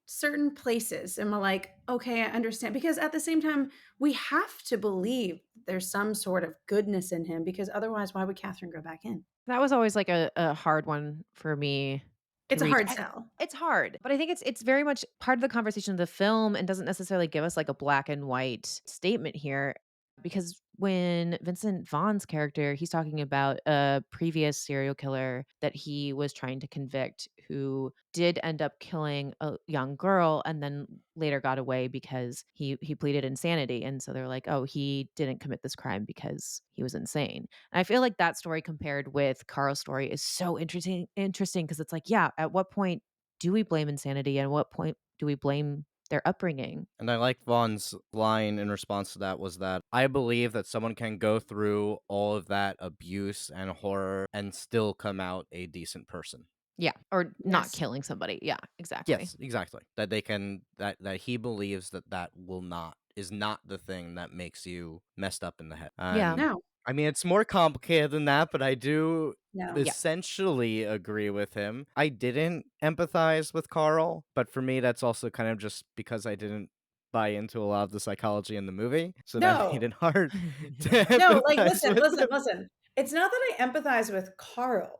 certain places, and we're like, okay, I understand. Because at the same time, we have to believe there's some sort of goodness in him, because otherwise, why would Catherine go back in? That was always like a hard one for me to It's a reach. hard sell. It's hard, but I think it's very much part of the conversation of the film and doesn't necessarily give us like a black and white statement here. Because when Vincent Vaughn's character, he's talking about a previous serial killer that he was trying to convict who did end up killing a young girl and then later got away because he pleaded insanity. And so they're like, oh, he didn't commit this crime because he was insane. And I feel like that story compared with Carl's story is so interesting because it's like, yeah, at what point do we blame insanity and what point do we blame their upbringing? And I like Vaughn's line in response to that was that I believe that someone can go through all of that abuse and horror and still come out a decent person. Yeah, or not Yes. killing somebody. Yeah, exactly. Yes, exactly. That they can that he believes that that will not is not the thing that makes you messed up in the head. Yeah. And No, I mean, it's more complicated than that, but I do no. Yeah. essentially agree with him. I didn't empathize with Carl, but for me, that's also kind of just because I didn't buy into a lot of the psychology in the movie, so that made No. it hard to No, like, empathize listen, with listen, him. listen. It's not that I empathize with Carl.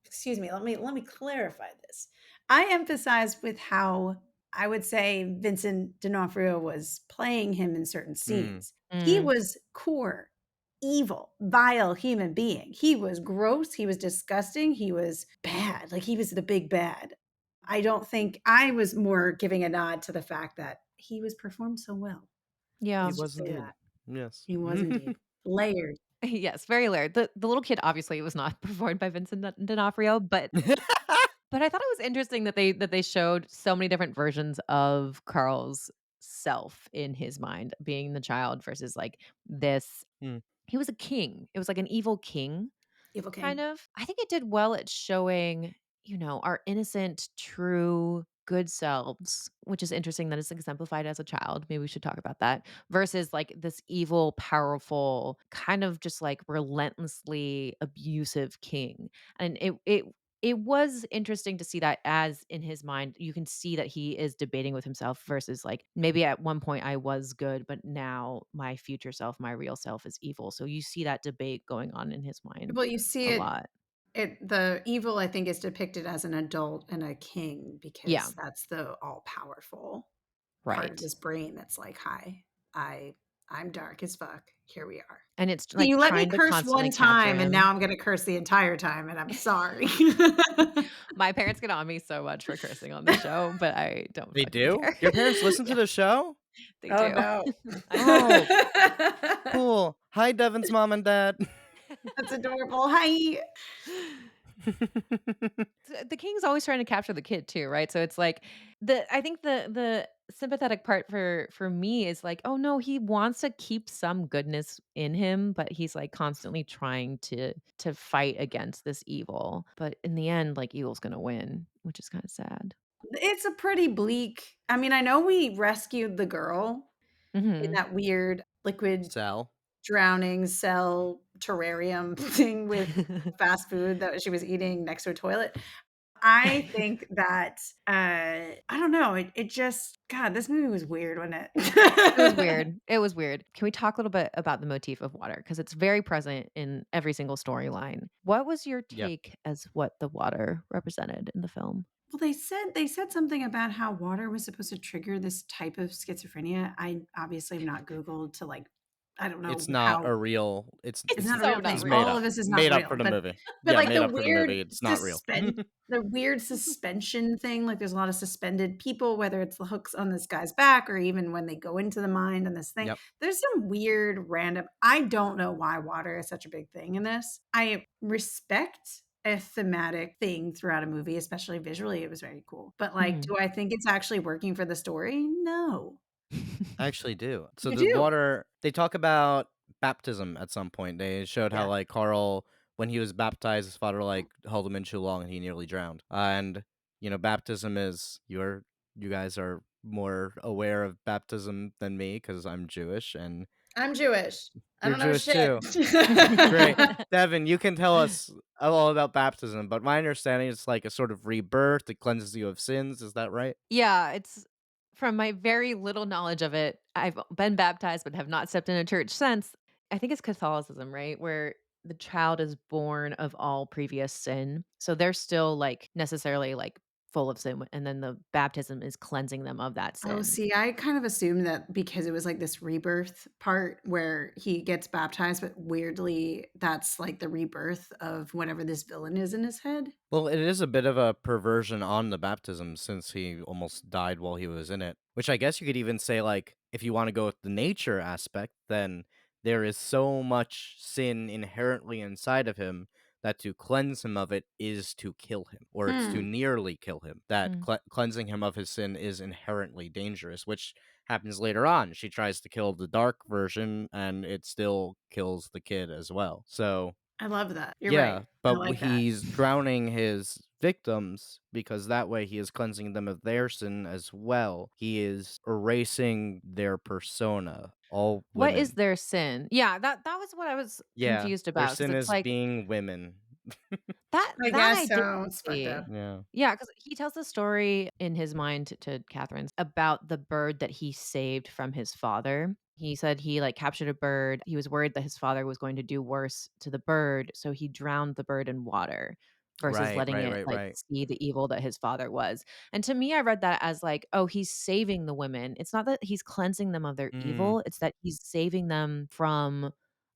Excuse me, let me clarify this. I emphasize with how I would say Vincent D'Onofrio was playing him in certain Mm. scenes. He Mm, was core, evil, vile human being. He was gross, he was disgusting, he was bad. Like, he was the big bad. I don't think I was more giving a nod to the fact that he was performed so well. yeah. He Let's just was say indeed. that. Yes. He was indeed. Layered. Yes, very layered. The little kid obviously was not performed by Vincent D'Onofrio, but I thought it was interesting that they showed so many different versions of Carl's self in his mind, being the child versus like this. Mm. He was a king. It was like an evil king. Evil Kind King. of. I think it did well at showing, our innocent, true, good selves, which is interesting that it's exemplified as a child. Maybe we should talk about that versus like this evil, powerful, kind of just like relentlessly abusive king. And it was interesting to see that as in his mind, you can see that he is debating with himself versus like maybe at one point I was good, but now my future self, my real self is evil. So you see that debate going on in his mind Well, you see a it lot. the evil, I think, is depicted as an adult and a king, Yeah, because that's the all-powerful part of right. his brain that's like, "Hi, I I'm dark as fuck. Here we are. And it's Can like you let me trying to curse constantly one capture time, and him. now I'm gonna curse the entire time, and I'm sorry." My parents get on me so much for cursing on the show, but I don't They fucking do? care. Your parents listen to Yeah, the show? they Oh, do. no. I know. Oh, cool. Hi, Devin's mom and dad. That's adorable. "Hi." The king's always trying to capture the kid too, right? So it's like I think the sympathetic part for me is like, oh no, he wants to keep some goodness in him, but he's like constantly trying to fight against this evil. But in the end, like evil's gonna win, which is kind of sad. It's a pretty bleak. I mean, I know we rescued the girl in Hmm. that weird liquid Sal. drowning cell terrarium thing with fast food that she was eating next to a toilet. I think that, I don't know, it just God, this movie was weird, wasn't It was it? weird. It was weird. Can we talk a little bit about the motif of water? Because it's very present in every single storyline. What was your Yeah. take as what the water represented in the film? Well, they said something about how water was supposed to trigger this type of schizophrenia. I obviously have not Googled to like, I don't It's know not how a real. It's it's It's not a so real not thing. it's made real. All up. of this is not Made up for real, the movie. but Yeah, like made up for the movie. It's not real. the weird suspension thing, like there's a lot of suspended people, whether it's the hooks on this guy's back or even when they go into the mind and this thing. Yep. There's some weird random. I don't know why water is such a big thing in this. I respect a thematic thing throughout a movie, especially visually. It was very cool. But like, Mhm. do I think it's actually working for the story? No. I actually do. So You the do. water, they talk about baptism at some point. They showed how Yeah. like Carl, when he was baptized, his father like held him in too long and he nearly drowned. And baptism is you guys are more aware of baptism than me because I'm Jewish and I'm Jewish. I you're don't know Jewish shit. too. Great. Devin, you can tell us all about baptism, but my understanding is like a sort of rebirth. It cleanses you of sins. Is that right? Yeah, it's from my very little knowledge of it, I've been baptized but have not stepped in a church since. I think it's Catholicism, right? Where the child is born of all previous sin. So they're still like necessarily like full of sin and then the baptism is cleansing them of that Oh, sin. see, I kind of assumed that because it was like this rebirth part where he gets baptized, but weirdly, that's like the rebirth of whatever this villain is in his head. Well, it is a bit of a perversion on the baptism since he almost died while he was in it. Which I guess you could even say, like, if you want to go with the nature aspect, then there is so much sin inherently inside of him that to cleanse him of it is to kill him, or it's to Hmm. nearly kill him. That Mm. cleansing him of his sin is inherently dangerous, which happens later on. She tries to kill the dark version, and it still kills the kid as well. So I love that. You're right. yeah, I but like that. he's drowning his victims because that way he is cleansing them of their sin as well. He is erasing their persona, all What is women. their sin? Yeah, that was what I was Yeah, confused their about because sin it's is like being women. I that guess I did so. It's fucked see. up. Yeah. Yeah, because he tells the story in his mind to Catherine's about the bird that he saved from his father. He said he, like, captured a bird. He was worried that his father was going to do worse to the bird, so he drowned the bird in water versus Right, letting right, it, right, like, right. see the evil that his father was. And to me, I read that as, like, oh, he's saving the women. It's not that he's cleansing them of their Mm, evil, it's that he's saving them from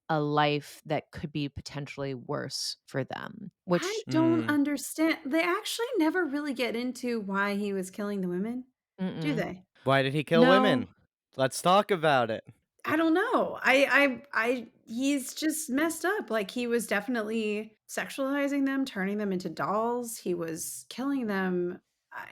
a life that could be potentially worse for them, I which don't mm. understand. They actually never really get into why he was killing the women, do mm-mm. they? Why did he kill No. women? Let's talk about it. I don't know. He's just messed up. Like he was definitely sexualizing them, turning them into dolls. He was killing them.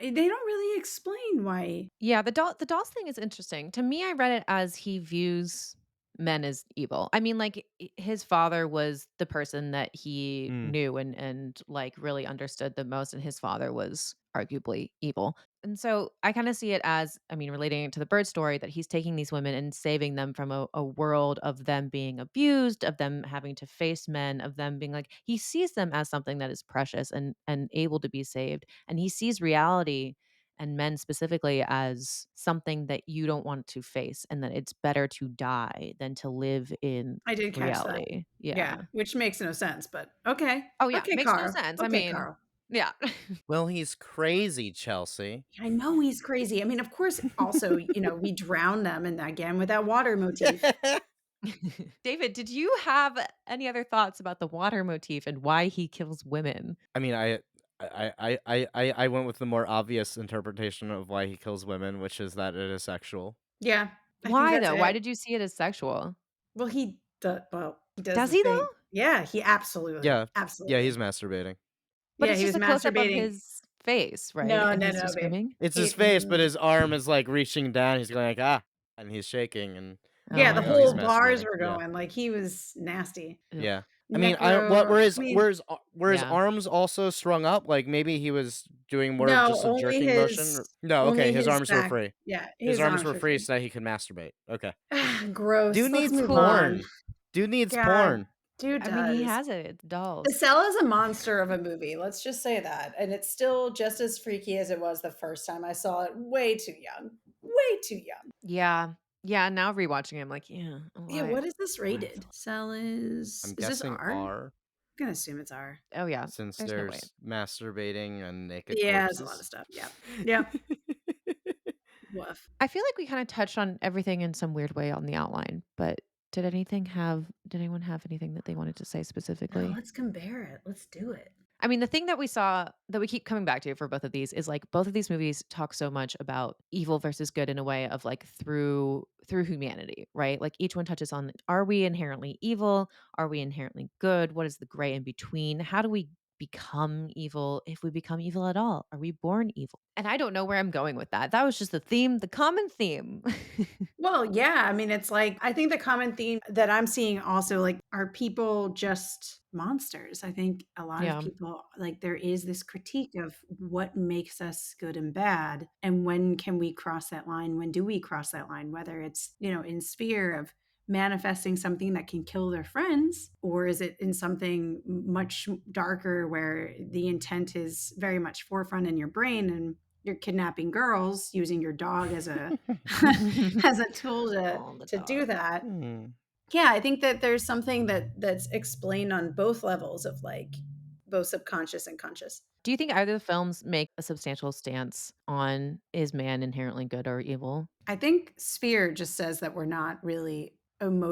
They don't really explain why. Yeah, the dolls thing is interesting. To me, I read it as he views men as evil. I mean, like his father was the person that he Mm. knew and like really understood the most, and his father was arguably evil. And so I kind of see it as, I mean, relating it to the bird story, that he's taking these women and saving them from a world of them being abused, of them having to face men, of them being like he sees them as something that is precious and able to be saved. And he sees reality and men specifically as something that you don't want to face and that it's better to die than to live in I did catch that. reality. Yeah, Yeah. which makes no sense, but okay. Oh, yeah, Okay, makes no Carl. sense. I Okay, mean, Carl. yeah. Well, he's crazy, Chelsea. I know he's crazy. I mean, of course, also, we drown them and again with that water motif. David, did you have any other thoughts about the water motif and why he kills women? I mean, I went with the more obvious interpretation of why he kills women, which is that it is sexual. Yeah, I think Why that's though? Why it. did you see it as sexual? He does Does the he thing. though? Yeah, he absolutely, Yeah, yeah, he's absolutely. masturbating. But Yeah, it's he just was a close up of masturbating. his face, right? No, And no, he's no, just babe. screaming? It's his He face, but his arm is like reaching down. He's going like and he's shaking, and yeah, I'm the like, oh, he's whole bars masturbating. were Yeah, going, like, he was nasty. Ugh. yeah. I mean, I what Necro I mean, were his Yeah. arms also strung up? Like maybe he was doing more of no, just a jerking motion. No, okay, only his his arms were back. free. Yeah, His his arms arms were were free free. so that he could masturbate. Okay. Gross. Dude Let's needs move Cool. on. porn. Dude needs God, porn. dude I mean, he does. has it. It's The dolls. Cell is a monster of a movie, let's just say that, and it's still just as freaky as it was the first time I saw it, way too young. Way too young. Yeah. Yeah, now rewatching it, I'm like, yeah, Yeah, why? what is this I'm rated? Cell I'm is this guessing R? R. gonna assume it's R. Oh, yeah. Since There's no way. there's masturbating and naked Yeah, there's a lot of corpses. stuff. Yep. Yep. Woof. I feel like we kinda touched on everything in some weird way on the outline, but did anyone have anything that they wanted to say No, specifically? let's compare it. Let's do it. I mean, the thing that we saw that we keep coming back to for both of these is like both of these movies talk so much about evil versus good in a way of like through humanity, right? Like each one touches on, are we inherently evil? Are we inherently good? What is the gray in between? How do we become evil if we become evil at all? Are we born evil? And I don't know where I'm going with that. That was just the theme, the common theme. Well, yeah, I mean, it's like I think the common theme that I'm seeing also, like, are people just monsters? I think a lot of Yeah. people like, there is this critique of what makes us good and bad, and when can we cross that line? When do we cross that line? Whether it's, in sphere of manifesting something that can kill their friends, or is it in something much darker where the intent is very much forefront in your brain and you're kidnapping girls using your dog as a as a tool to Oh, the do dog. that. Hmm. Yeah, I think that there's something that's explained on both levels of like both subconscious and conscious. Do you think either of the films make a substantial stance on is man inherently good or evil? I think Sphere just says that we're not really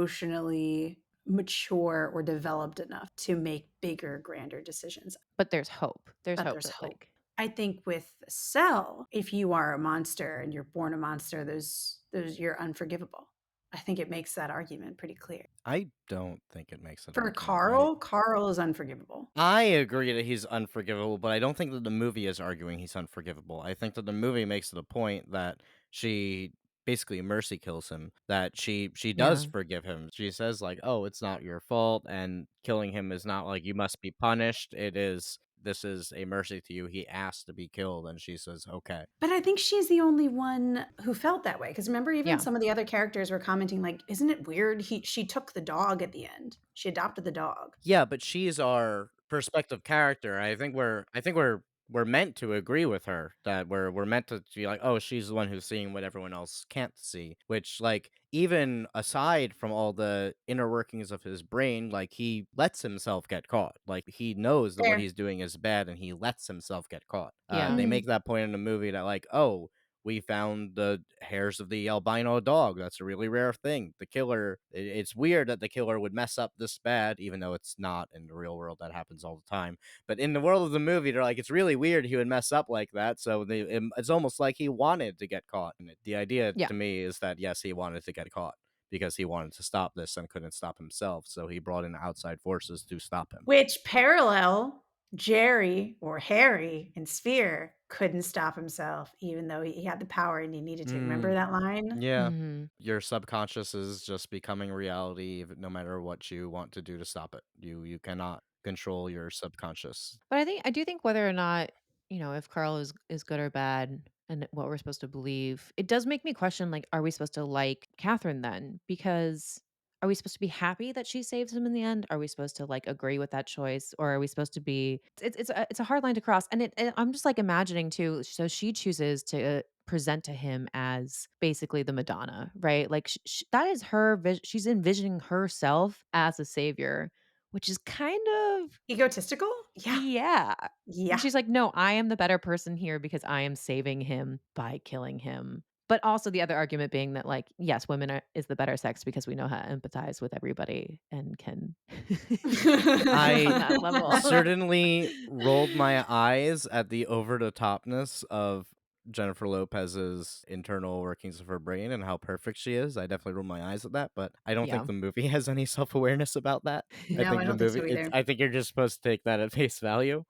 emotionally mature or developed enough to make bigger, grander decisions, But there's hope. There's but hope there's that hope. like I think with Cell, if you are a monster and you're born a monster, those you're unforgivable. I think it makes that argument pretty clear. I don't think it makes an For argument. I Carl, Carl is unforgivable. I agree that he's unforgivable, but I don't think that the movie is arguing he's unforgivable. I think that the movie makes it a point that she basically mercy kills him, that she does yeah. forgive him. She says like, "Oh, it's not your fault," and killing him is not like you must be punished. This is a mercy to you. He asked to be killed, and she says, "Okay." But I think she's the only one who felt that way. Because remember, even Yeah. some of the other characters were commenting, like, "Isn't it weird? She took the dog at the end. She adopted the dog." Yeah, but she's our perspective character. I think we're meant to agree with her that we're meant to be like, oh, she's the one who's seeing what everyone else can't see. Which, like, even aside from all the inner workings of his brain, like he lets himself get caught. Like he knows that what Fair. he's doing is bad, and he lets himself get caught. Yeah. They Mm. make that point in the movie that like, oh, we found the hairs of the albino dog. That's a really rare thing. The killer, it's weird that the killer would mess up this bad, even though it's not in the real world. That happens all the time. But in the world of the movie, they're like, it's really weird he would mess up like that. So it's almost like he wanted to get caught. And the idea Yeah. to me is that, yes, he wanted to get caught because he wanted to stop this and couldn't stop himself. So he brought in outside forces to stop him. Which parallel Jerry or Harry in Sphere couldn't stop himself, even though he had the power and he needed to. Remember Mm, that line? yeah. Mhm. Your subconscious is just becoming reality no matter what you want to do to stop it. You cannot control your subconscious. But I do think whether or not, if Carl is good or bad and what we're supposed to believe, it does make me question like, are we supposed to like Catherine then? Because are we supposed to be happy that she saves him in the end? Are we supposed to like agree with that choice? Or are we supposed to be it's a hard line to cross. And I'm just like imagining too, so she chooses to present to him as basically the Madonna, right? Like that is her she's envisioning herself as a savior, which is kind of Egotistical? Yeah. yeah. And Yeah. she's like, "No, I am the better person here because I am saving him by killing him." But also the other argument being that, like, yes, women is the better sex because we know how to empathize with everybody and can connect on I that level. certainly rolled my eyes at the over the topness of Jennifer Lopez's internal workings of her brain and how perfect she is. I definitely rolled my eyes at that, but I don't think Yeah. the movie has any self-awareness about that. I No, I think the don't think movie so it's either. I think you're just supposed to take that at face value.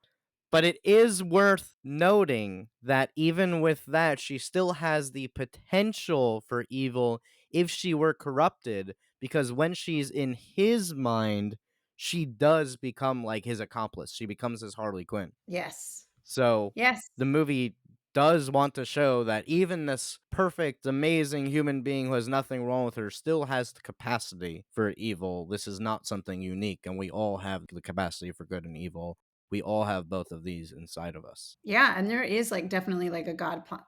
But it is worth noting that even with that, she still has the potential for evil if she were corrupted, because when she's in his mind, she does become like his accomplice. She becomes his Harley Quinn. Yes. So Yes. the movie does want to show that even this perfect, amazing human being who has nothing wrong with her still has the capacity for evil. This is not something unique, and we all have the capacity for good and evil. We all have both of these inside of us. Yeah, and there is like definitely like a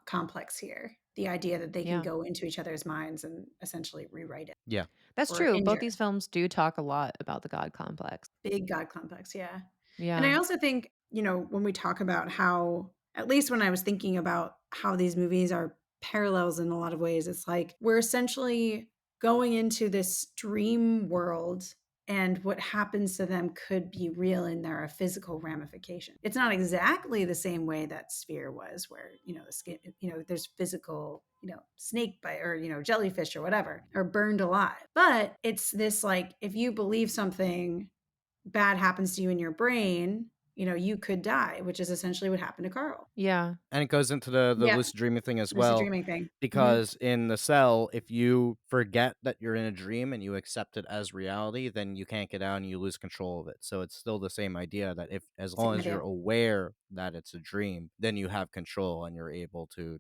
complex here. The idea that they can Yeah. go into each other's minds and essentially rewrite it Yeah. That's or true. Both injure. these films do talk a lot about the God complex. Big God complex, yeah. And I Yeah. also think, when we talk about how, at least when I was thinking about how these movies are parallels in a lot of ways, it's like we're essentially going into this dream world and what happens to them could be real and there are physical ramifications. It's not exactly the same way that Sphere was, where, the skin, there's physical, snake bite or, jellyfish or whatever, or burned alive. But it's this like, if you believe something bad happens to you in your brain, you could die, which is essentially what happened to Carl. Yeah. And it goes into the Yeah, lucid dreaming thing as lucid well, dreaming thing. Mhm. because in the cell, if you forget that you're in a dream and you accept it as reality, then you can't get out and you lose control of it. So it's still the same idea that if as long Same as you're idea. aware that it's a dream, then you have control and you're able to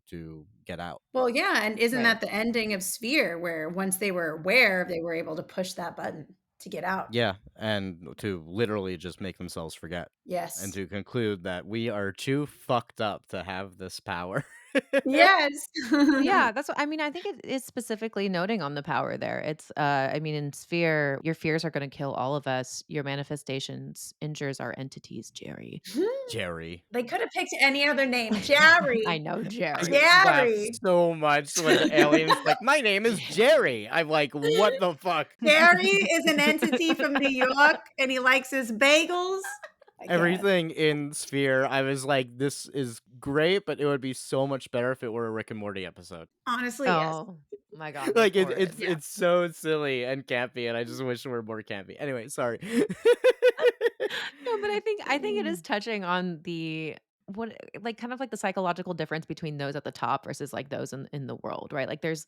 get out. Well, yeah, and isn't Right. that the ending of Sphere where once they were aware, they were able to push that button to get out? Yeah, and to literally just make themselves forget, and Yes. to conclude that we are too fucked up to have this power. Yes. Well, yeah, that's what I mean, I think it is specifically noting on the power there. It's, I mean, in Sphere, your fears are gonna kill all of us. Your manifestations injures our entities, Jerry. Jerry. They could have picked any other name. I Jerry. know, I Jerry. laughed Jerry. so much when the alien's like, "My name is Jerry." I'm like, "What the fuck?" Jerry is an entity from New York, and he likes his bagels. I guess. Everything in Sphere, I was like, "This is great, but it would be so much better if it were a Rick and Morty episode." Honestly, yes. Oh my god, of Like, it course. it's it's so silly and campy, and I just wish it were more campy. Anyway, sorry. No, but I think it is Mm. touching on the what like kind of like the psychological difference between those at the top versus like those in the world, right? Like there's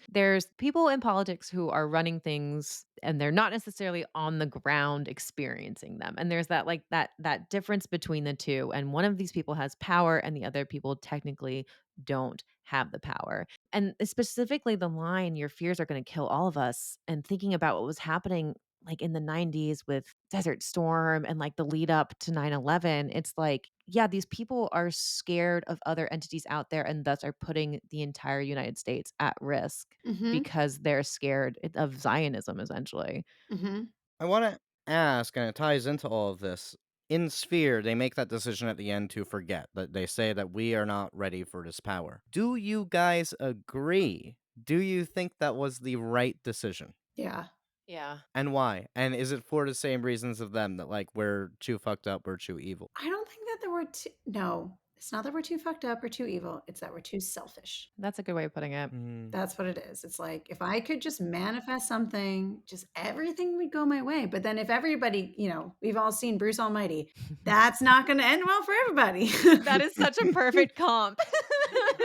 people in politics who are running things and they're not necessarily on the ground experiencing them. And there's that like that difference between the two. And one of these people has power and the other people technically don't have the power. And specifically the line your fears are going to kill all of us and thinking about what was happening like in the 90s with Desert Storm and like the lead up to 9/11, it's like, yeah, these people are scared of other entities out there and thus are putting the entire United States at risk Mhm, because they're scared of Zionism, essentially. mhm. I wanna ask, and it ties into all of this. In Sphere, they make that decision at the end to forget, that they say that we are not ready for this power. Do you guys agree? Do you think that was the right decision? Yeah. Yeah. And why? And is it for the same reasons of them that, like, we're too fucked up, we're too evil? I don't think that there were too no, it's not that we're too fucked up or too evil, it's that we're too selfish. That's a good way of putting it. Mm. That's what it is. It's like, if I could just manifest something, just everything would go my way, but then if everybody, we've all seen Bruce Almighty, that's not gonna end well for everybody. That is such a perfect comp.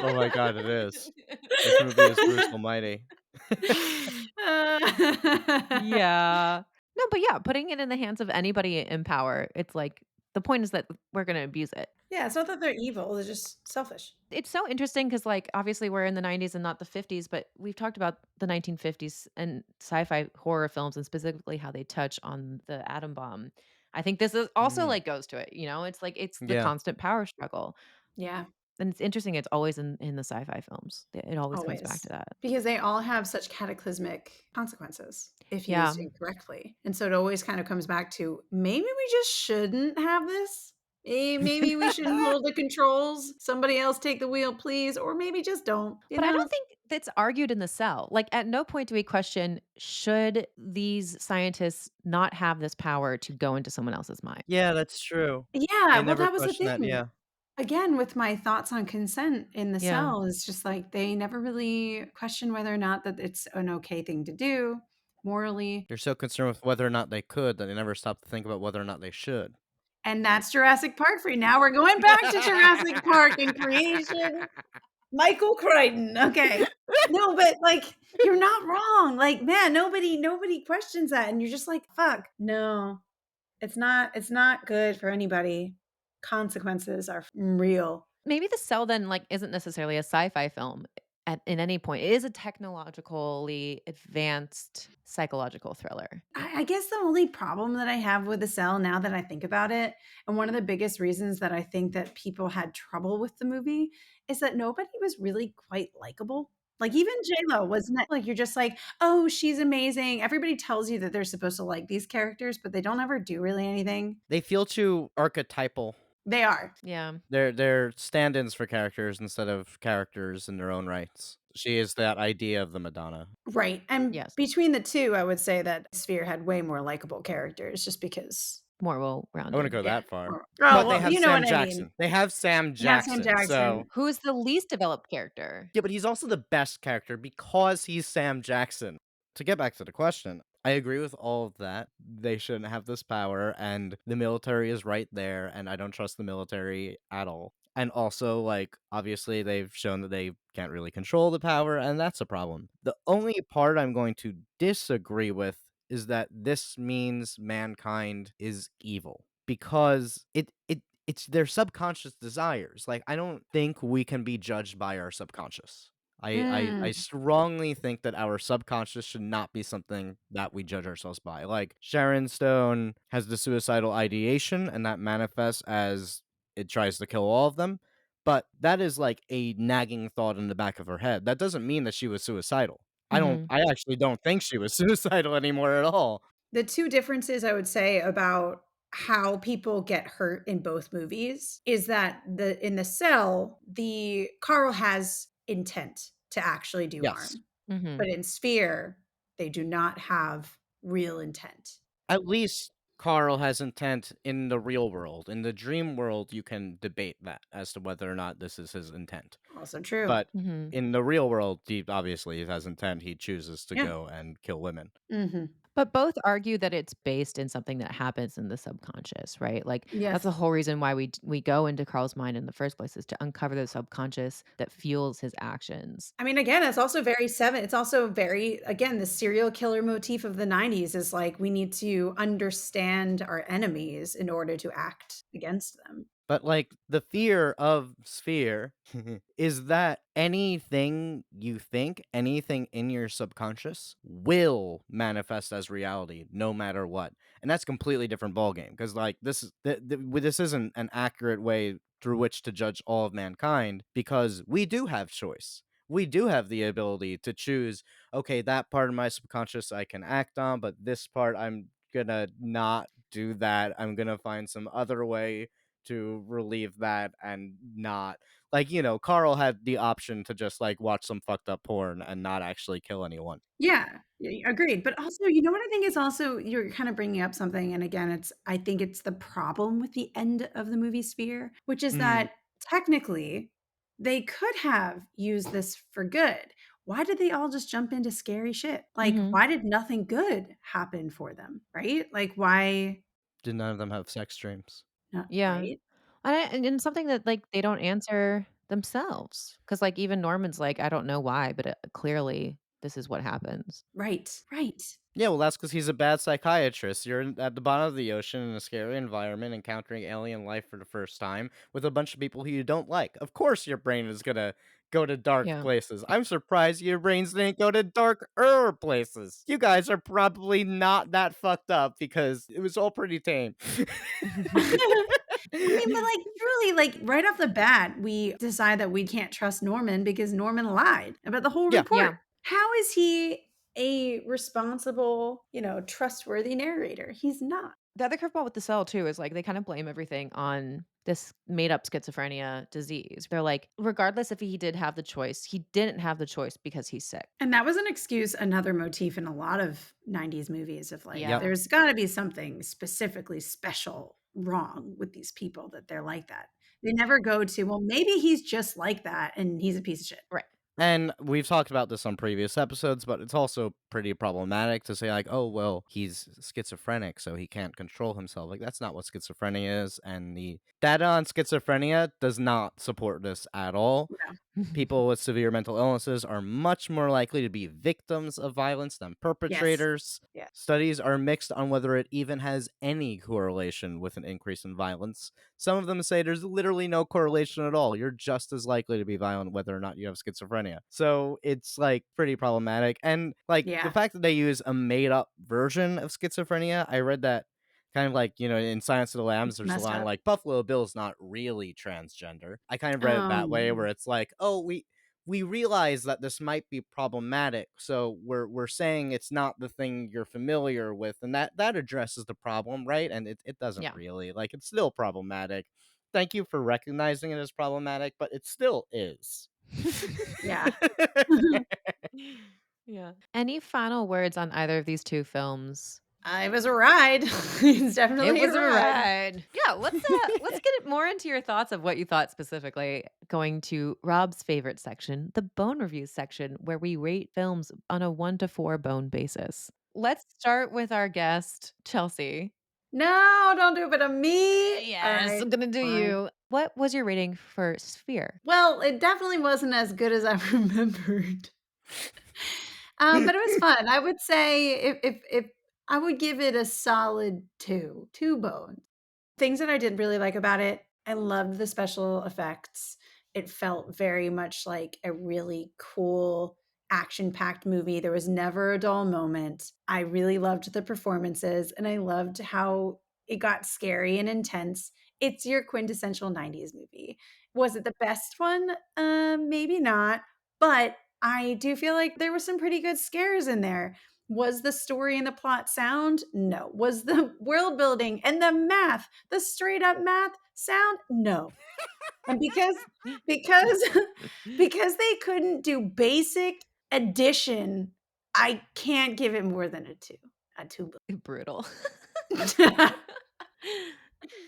Oh my god, it is. This movie is Bruce Almighty. Yeah. No, but yeah, putting it in the hands of anybody in power, it's like the point is that we're gonna abuse it. Yeah, it's not that they're evil, they're just selfish. It's so interesting because, like, obviously we're in the 90s and not the 50s, but we've talked about the 1950s and sci-fi horror films and specifically how they touch on the atom bomb. I think this is also, Mm. like, goes to it, It's like it's the Yeah. constant power struggle, Yeah, and it's interesting it's always in the sci-fi films. It always comes back to always. that. Because they all have such cataclysmic consequences if Yeah. used incorrectly. And so it always kind of comes back to maybe we just shouldn't have this. Maybe we shouldn't hold the controls. Somebody else take the wheel, please. Or maybe just don't, But I don't think that's argued in the cell. Like, at no point do we question, should these scientists not have this power to go into someone else's mind? Yeah, that's true. Yeah, They well, never that was the question that, thing. yeah. Again, with my thoughts on consent in the Yeah. cell, it's just like they never really question whether or not that it's an okay thing to do morally. They're so concerned with whether or not they could that they never stop to think about whether or not they should. And that's Jurassic Park for you. Now we're going back to Jurassic Park and creation. Michael Crichton. Okay. No, but like you're not wrong. Like, man, nobody questions that. And you're just like, fuck. No, it's not good for anybody. Consequences are real. Maybe The Cell then, like, isn't necessarily a sci-fi film. in any point. It is a technologically advanced psychological thriller. I guess the only problem that I have with The Cell now that I think about it, and one of the biggest reasons that I think that people had trouble with the movie is that nobody was really quite likable. Like even J-Lo wasn't it like you're just like, "Oh, she's amazing." Everybody tells you that they're supposed to like these characters, but they don't ever do really anything. They feel too archetypal. They are. Yeah. They're stand-ins for characters instead of characters in their own rights. She is that idea of the Madonna. Right. And Yes. between the 2, I would say that Sphere had way more likable characters just because More I wouldn't well-rounded. go yeah. that far. Oh, But they well, have you know Sam what I mean. Jackson. They have Sam Yeah, Sam Jackson, so Jackson. Who is the least developed character? yeah, but he's also the best character because he's Sam Jackson. To get back to the question, I agree with all of that. They shouldn't have this power, and the military is right there, and I don't trust the military at all. And also, like, obviously, they've shown that they can't really control the power, and that's a problem. The only part I'm going to disagree with is that this means mankind is evil because it's their subconscious desires. Like, I don't think we can be judged by our subconscious. I Mm. strongly think that our subconscious should not be something that we judge ourselves by. Like, Sharon Stone has the suicidal ideation, and that manifests as it tries to kill all of them, but that is like a nagging thought in the back of her head. That doesn't mean that she was suicidal. Mhm. I actually don't think she was suicidal anymore at all. The 2 differences I would say about how people get hurt in both movies is that the in The Cell, the Carl has intent to actually do Yes. harm, but Mhm. in Sphere, they do not have real intent. At least Carl has intent in the real world. In the dream world, you can debate that as to whether or not this is his intent. Also true. But Mhm. in the real world, he obviously has intent. He chooses to Yeah. go and kill women. Mhm. But both argue that it's based in something that happens in the subconscious, right? Like, that's the Yes. whole reason why we go into Carl's mind in the first place is to uncover the subconscious that fuels his actions. I mean, again, it's also very again, the serial killer motif of the '90s is like, we need to understand our enemies in order to act against them. But, like, the fear of Sphere is that anything you think, anything in your subconscious will manifest as reality no matter what, and that's a completely different ballgame. Because like, this isn't an accurate way through which to judge all of mankind because we do have choice. We do have the ability to choose, "Okay, that part of my subconscious I can act on, but this part I'm gonna not do that. I'm gonna find some other way to relieve that and not like, Carl had the option to just like watch some fucked up porn and not actually kill anyone. Yeah, agreed, but also, you know what I think is also you're kind of bringing up something, and again, I think it's the problem with the end of the movie Sphere, which is Mhm. that technically, they could have used this for good. Why did they all just jump into scary shit? Like, Mhm. why did nothing good happen for them, right? Like, why Did none of them have sex dreams? not Yeah. right? And something that, like, they don't answer themselves, because like, even Norman's like, "I don't know why, but, clearly this is what happens." Right, right. Yeah, well, that's because he's a bad psychiatrist. You're at the bottom of the ocean in a scary environment, encountering alien life for the first time with a bunch of people who you don't like. Of course, your brain is gonna go to dark Yeah. places. I'm surprised your brains didn't go to darker places. You guys are probably not that fucked up because it was all pretty tame. I mean, but, like, truly, like, right off the bat, we decide that we can't trust Norman because Norman lied about the whole Yeah. report. Yeah. How is he a responsible, trustworthy narrator? He's not. The other curveball with The Cell too is, like, they kinda blame everything on this made up schizophrenia disease. They're like, regardless if he did have the choice, he didn't have the choice because he's sick. And that was an excuse, another motif in a lot of '90s movies of, like, Yep. Yeah. there's gotta be something specifically special wrong with these people that they're like that. They never go to, "Well, maybe he's just like that and he's a piece of shit." Right. And we've talked about this on previous episodes, but it's also pretty problematic to say, like, oh, well, he's schizophrenic, so he can't control himself. Like, that's not what schizophrenia is. And the data on schizophrenia does not support this at all. People with severe mental illnesses are much more likely to be victims of violence than Yes. perpetrators. Yeah. Studies are mixed on whether it even has any correlation with an increase in violence. Some of them say there's literally no correlation at all. You're just as likely to be violent whether or not you have schizophrenia. So it's like pretty problematic. And like the Yeah. fact that they use a made up version of schizophrenia, I read that kind of like, in Silence of the Lambs, It's there's a messed line up. like Buffalo Bill's not really transgender. I kind of read it Oh, that way where no. it's like, oh, we realize that this might be problematic, so we're saying it's not the thing you're familiar with, and that addresses the problem, right? And it doesn't Yeah. really, like, it's still problematic. Thank you for recognizing it as problematic, but it still is. Yeah. Yeah. Any final words on either of these 2 films? It was a ride. It's It definitely a was a ride. ride. Yeah, let's get it more into your thoughts of what you thought specifically, going to Rob's favorite section, the bone review section, where we rate films on a 1 to 4 bone basis. Let's start with our guest, Chelsea. No, don't do it to me. All Yes, right, I'm gonna do fine. you. What was your rating for Sphere? Well, it definitely wasn't as good as I remembered. But it was fun. I would say if I would give it a solid 2, 2 bones. Things that I did really like about it, I loved the special effects. It felt very much like a really cool action-packed movie. There was never a dull moment. I really loved the performances, and I loved how it got scary and intense. It's your quintessential 90s movie. Was it the best one? Maybe not, but I do feel like there were some pretty good scares in there. Was the story and the plot sound? No. Was the world building and the math, the straight up math sound? No. And because because they couldn't do basic addition, I can't give it more than a 2. A 2. Brutal.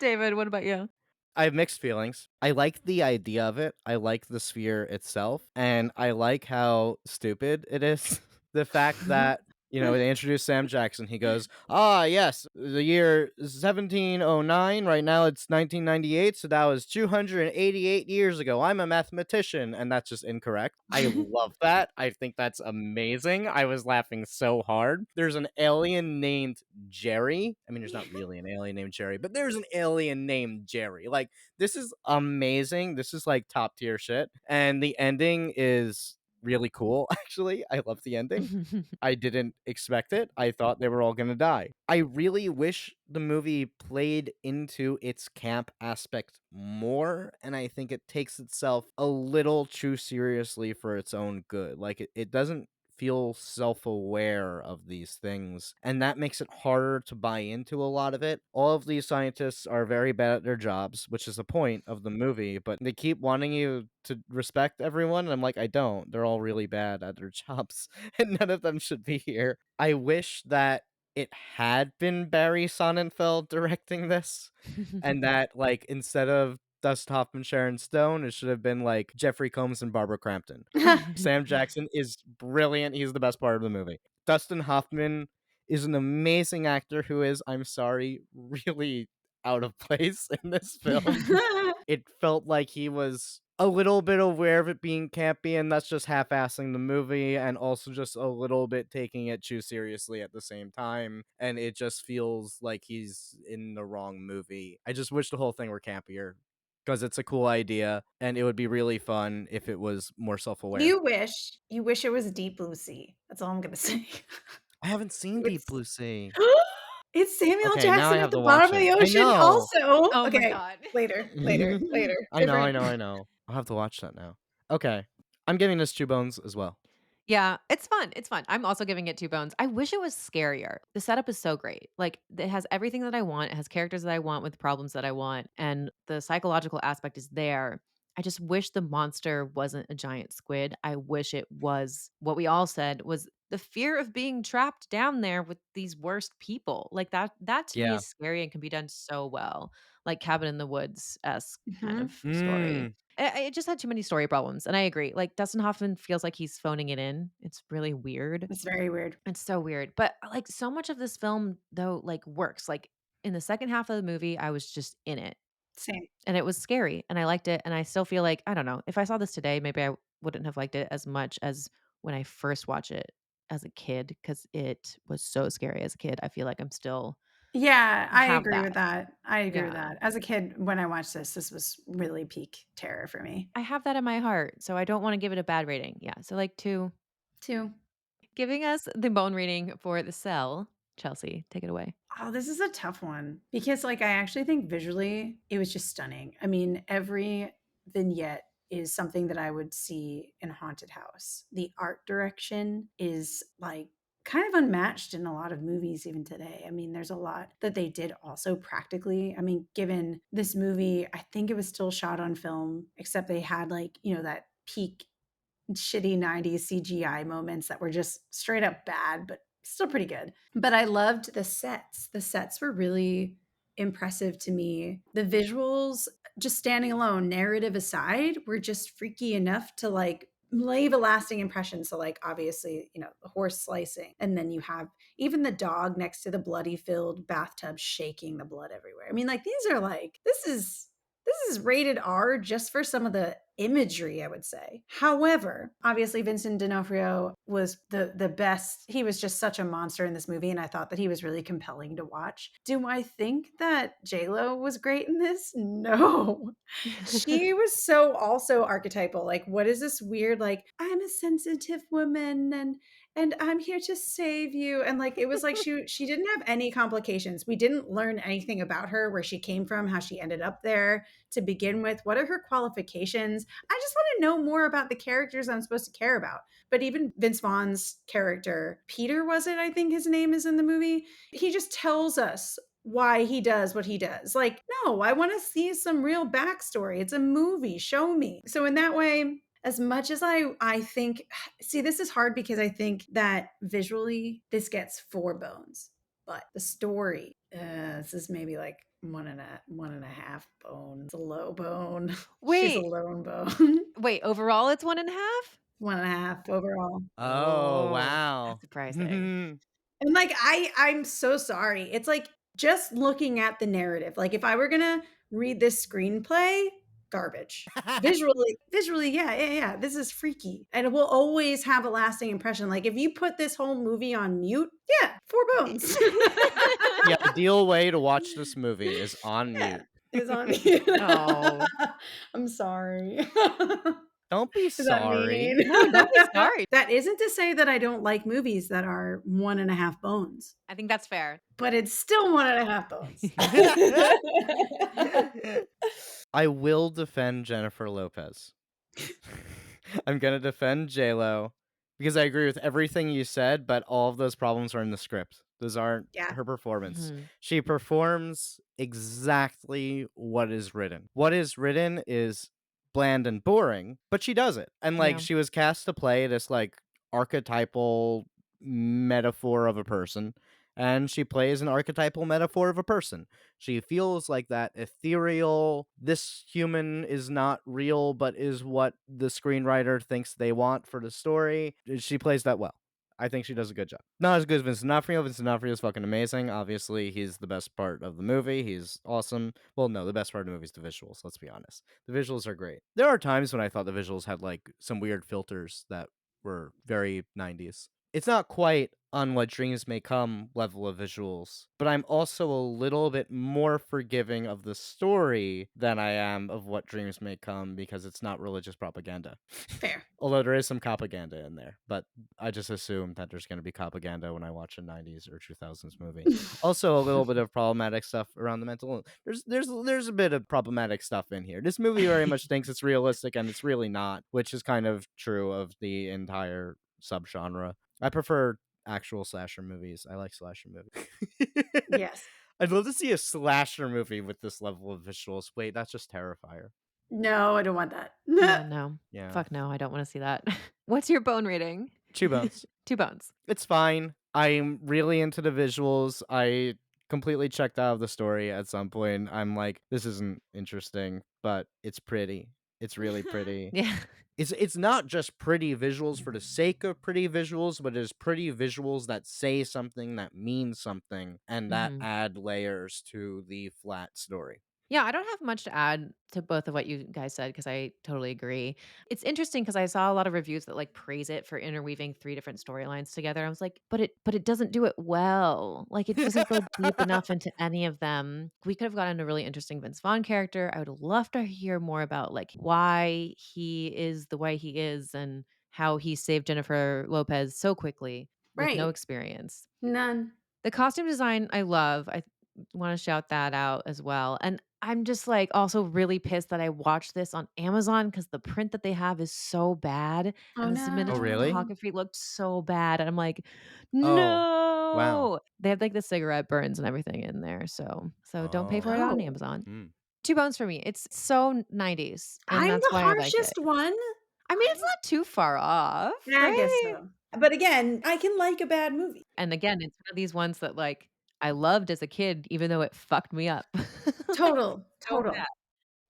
David, what about you? I have mixed feelings. I like the idea of it. I like the sphere itself, and I like how stupid it is. The fact that, they introduce Sam Jackson. He goes, "Ah, yes, the year 1709. Right now it's 1998, so that was 288 years ago. I'm a mathematician." And that's just incorrect. I love that. I think that's amazing. I was laughing so hard. There's an alien named Jerry. I mean, there's not really an alien named Jerry, but there's an alien named Jerry. Like, this is amazing. This is like top tier shit. And the ending is really cool, actually. I love the ending. I didn't expect it. I thought they were all gonna die. I really wish the movie played into its camp aspect more, and I think it takes itself a little too seriously for its own good. Like, it doesn't feel self-aware of these things, and that makes it harder to buy into a lot of it. All of these scientists are very bad at their jobs, which is the point of the movie, but they keep wanting you to respect everyone, and I'm like, I don't. They're all really bad at their jobs, and none of them should be here. I wish that it had been Barry Sonnenfeld directing this, and that, like, instead of Dustin Hoffman, Sharon Stone, it should have been like Jeffrey Combs and Barbara Crampton. Sam Jackson is brilliant. He's the best part of the movie. Dustin Hoffman is an amazing actor who is, I'm sorry, really out of place in this film. It felt like he was a little bit aware of it being campy, and that's just half-assing the movie, and also just a little bit taking it too seriously at the same time, and it just feels like he's in the wrong movie. I just wish the whole thing were campier, because it's a cool idea, and it would be really fun if it was more self-aware. You wish it was Deep Blue Sea. That's all I'm gonna say. I haven't seen Deep It's Blue Sea. it's Samuel Okay, now I Jackson at have the to watch bottom of it. the I ocean know! also. Oh my Okay, god. later. I know, I Different. know, I know. I'll have to watch that now. Okay. I'm giving this 2 bones as well. Yeah, it's fun, it's fun. I'm also giving it 2 bones. I wish it was scarier. The setup is so great. Like, it has everything that I want, it has characters that I want with problems that I want, and the psychological aspect is there. I just wish the monster wasn't a giant squid. I wish it was what we all said was the fear of being trapped down there with these worst people. Like, that to me Yeah. is scary and can be done so well, like Cabin in the Woods-esque kind of Mhm. story. Mm. It just had too many story problems, and I agree. Like, Dustin Hoffman feels like he's phoning it in. It's really weird. It's very weird. It's so weird, but, like, so much of this film, though, like, works. Like, in the second half of the movie, I was just in it. Same. and it was scary, and I liked it, and I still feel like I don't know, if I saw this today, maybe I wouldn't have liked it as much as when I first watched it as a kid because it was so scary as a kid. I feel like I'm still Yeah, I have agree that. with that. I agree with Yeah. that. As a kid, when I watched this was really peak terror for me. I have that in my heart, so I don't wanna give it a bad rating. Yeah, so, like, 2. 2. Giving us the bone reading for The Cell. Chelsea, take it away. Oh, this is a tough one because, like, I actually think visually it was just stunning. I mean, every vignette is something that I would see in a haunted house. The art direction is like kind of unmatched in a lot of movies even today. I mean, there's a lot that they did also practically. I mean, given this movie, I think it was still shot on film, except they had like, that peak shitty 90s CGI moments that were just straight up bad, but still pretty good. But I loved the sets. The sets were really impressive to me. The visuals, just standing alone, narrative aside, were just freaky enough to like leave a lasting impression. So, like, obviously, the horse slicing, and then you have even the dog next to the bloody filled bathtub shaking the blood everywhere. I mean, like, these are like, this is rated R just for some of the imagery, I would say. However, obviously Vincent D'Onofrio was the best. He was just such a monster in this movie, and I thought that he was really compelling to watch. Do I think that J-Lo was great in this? No. She was so also archetypal. Like, what is this weird, like, I'm a sensitive woman and I'm here to save you. And like it was like she didn't have any complications. We didn't learn anything about her, where she came from, how she ended up there to begin with. What are her qualifications? I just want to know more about the characters I'm supposed to care about. But even Vince Vaughn's character, Peter, was it? I think his name is in the movie. He just tells us why he does what he does. Like, no, I want to see some real backstory. It's a movie. Show me. So in that way, as much as I think, see, this is hard because I think that visually this gets 4 bones, but the story, this is maybe like one and a half bone. It's a low bone. She's a Wait, lone bone. wait, overall it's 1.5? One and a half overall. Oh, Oh, wow. that's surprising. And like I'm so sorry. It's like just looking at the narrative. Like if I were gonna read this screenplay, garbage. Visually, yeah, yeah, yeah. This is freaky. And it will always have a lasting impression. Like if you put this whole movie on mute, yeah, 4 bones. The ideal way to watch this movie is on Yeah, mute. is on mute. Oh. I'm sorry. Don't be Is that sorry. mean? No, don't be sorry. That isn't to say that I don't like movies that are 1.5 bones, I think that's fair. but it's still 1.5 bones. I will defend Jennifer Lopez. I'm gonna defend J-Lo because I agree with everything you said, but all of those problems are in the script. Those aren't Yeah, her performance. Mhm. She performs exactly what is written. What is written is bland and boring, but she does it. And like Yeah. she was cast to play this like archetypal metaphor of a person, and she plays an archetypal metaphor of a person. She feels like that ethereal, this human is not real, but is what the screenwriter thinks they want for the story. She plays that well. I think she does a good job. Not as good as Vincent D'Onofrio. Vincent D'Onofrio is fucking amazing. Obviously, he's the best part of the movie. He's awesome. Well, no, the best part of the movie is the visuals. Let's be honest. The visuals are great. There are times when I thought the visuals had like some weird filters that were very 90s. It's not quite on What Dreams May Come level of visuals, but I'm also a little bit more forgiving of the story than I am of What Dreams May Come because it's not religious propaganda. fair. Although there is some propaganda in there, but I just assume that there's going to be propaganda when I watch a 90s or 2000s movie. Also, a little bit of problematic stuff around the mental. There's a bit of problematic stuff in here. This movie very much thinks it's realistic, and it's really not, which is kind of true of the entire subgenre. I prefer actual slasher movies. I like slasher movies. Yes. I'd love to see a slasher movie with this level of visuals. Wait, that's just Terrifier. No, I don't want Yeah, that. no. Yeah. Fuck no, I don't wanna see that. What's your bone rating? Chew bones. 2 bones. It's fine. I'm really into the visuals. I completely checked out of the story at some point. I'm like, this isn't interesting, but it's pretty. It's really pretty. Yeah. It's not just pretty visuals for the sake of pretty visuals, but it's pretty visuals that say something, that means something, and that Mhm. add layers to the flat story. Yeah, I don't have much to add to both of what you guys said because I totally agree. It's interesting because I saw a lot of reviews that like praise it for interweaving three different storylines together. I was like, but it doesn't do it well. Like it doesn't go deep enough into any of them. We could have gotten a really interesting Vince Vaughn character. I would love to hear more about like why he is the way he is and how he saved Jennifer Lopez so quickly with no Right. experience. None. The costume design I love. I wanna shout that out as well, and I'm just, like, also really pissed that I watched this on Amazon because the print that they have is so bad, Oh, and the Oh, submitted really? no. photography looked so bad, and I'm like, Oh, wow. "No!" They have, like, the cigarette burns and everything in there, so don't pay for it Oh. on Oh, Amazon. Hmm. 2 bones for me. It's so 90s, and I'm that's the why I like it. harshest one. I mean, it's not too far off, Yeah, I guess right? so. But again, I can like a bad movie. And again, it's one of these ones that, like, I loved as a kid even though it fucked me up. Like, Total, so bad. total.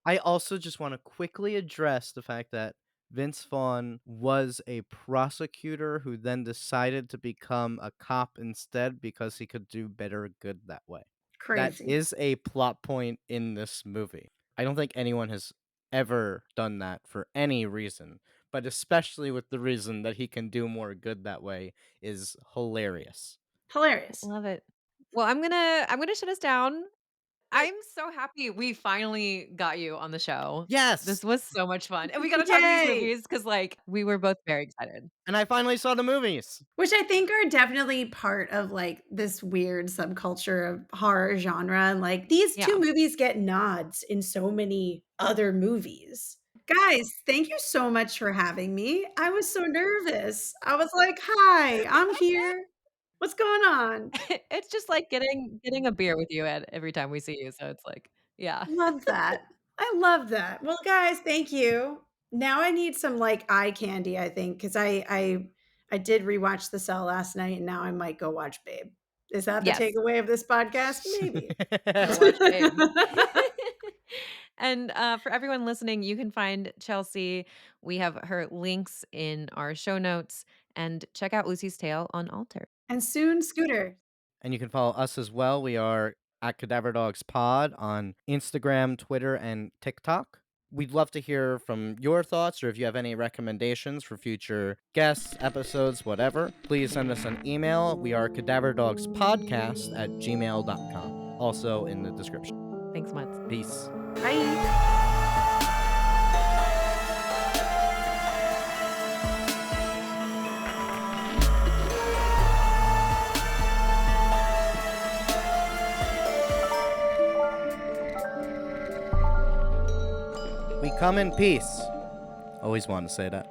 I also just want to quickly address the fact that Vince Vaughn was a prosecutor who then decided to become a cop instead because he could do better good that way. That Crazy. is a plot point in this movie. I don't think anyone has ever done that for any reason, but especially with the reason that he can do more good that way is hilarious. Hilarious. Love it. Well, I'm gonna shut us down. I'm so happy we finally got you on the show. This Yes! was so much fun, and we gotta talk these Yay! movies because, like, we were both very excited. And I finally saw the movies. Which I think are definitely part of, like, this weird subculture of horror genre, and, like, these 2 Yeah. movies get nods in so many other movies. Guys, thank you so much for having me. I was so nervous. I was like, "Hi, I'm here. What's going on?" It's just like getting a beer with you at every time we see you, so it's like yeah. Love that. I love that. Well, guys, thank you. Now I need some, like, eye candy, I think, 'cause I did rewatch The Cell last night, and now I might go watch Babe. Is that the Yes. takeaway of this podcast? Maybe. Go watch Babe. And, for everyone listening, you can find Chelsea. We have her links in our show notes, and check out Lucy's Tale on Alter. And soon, Scooter. And you can follow us as well. We are at Cadaver Dogs Pod on Instagram, Twitter, and TikTok. We'd love to hear from your thoughts, or if you have any recommendations for future guests, episodes, whatever, please send us an email. We are cadaverdogspodcast@gmail.com. Also in the description. Thanks, Mutts. Peace. Bye. We come in peace. Always wanted to say that.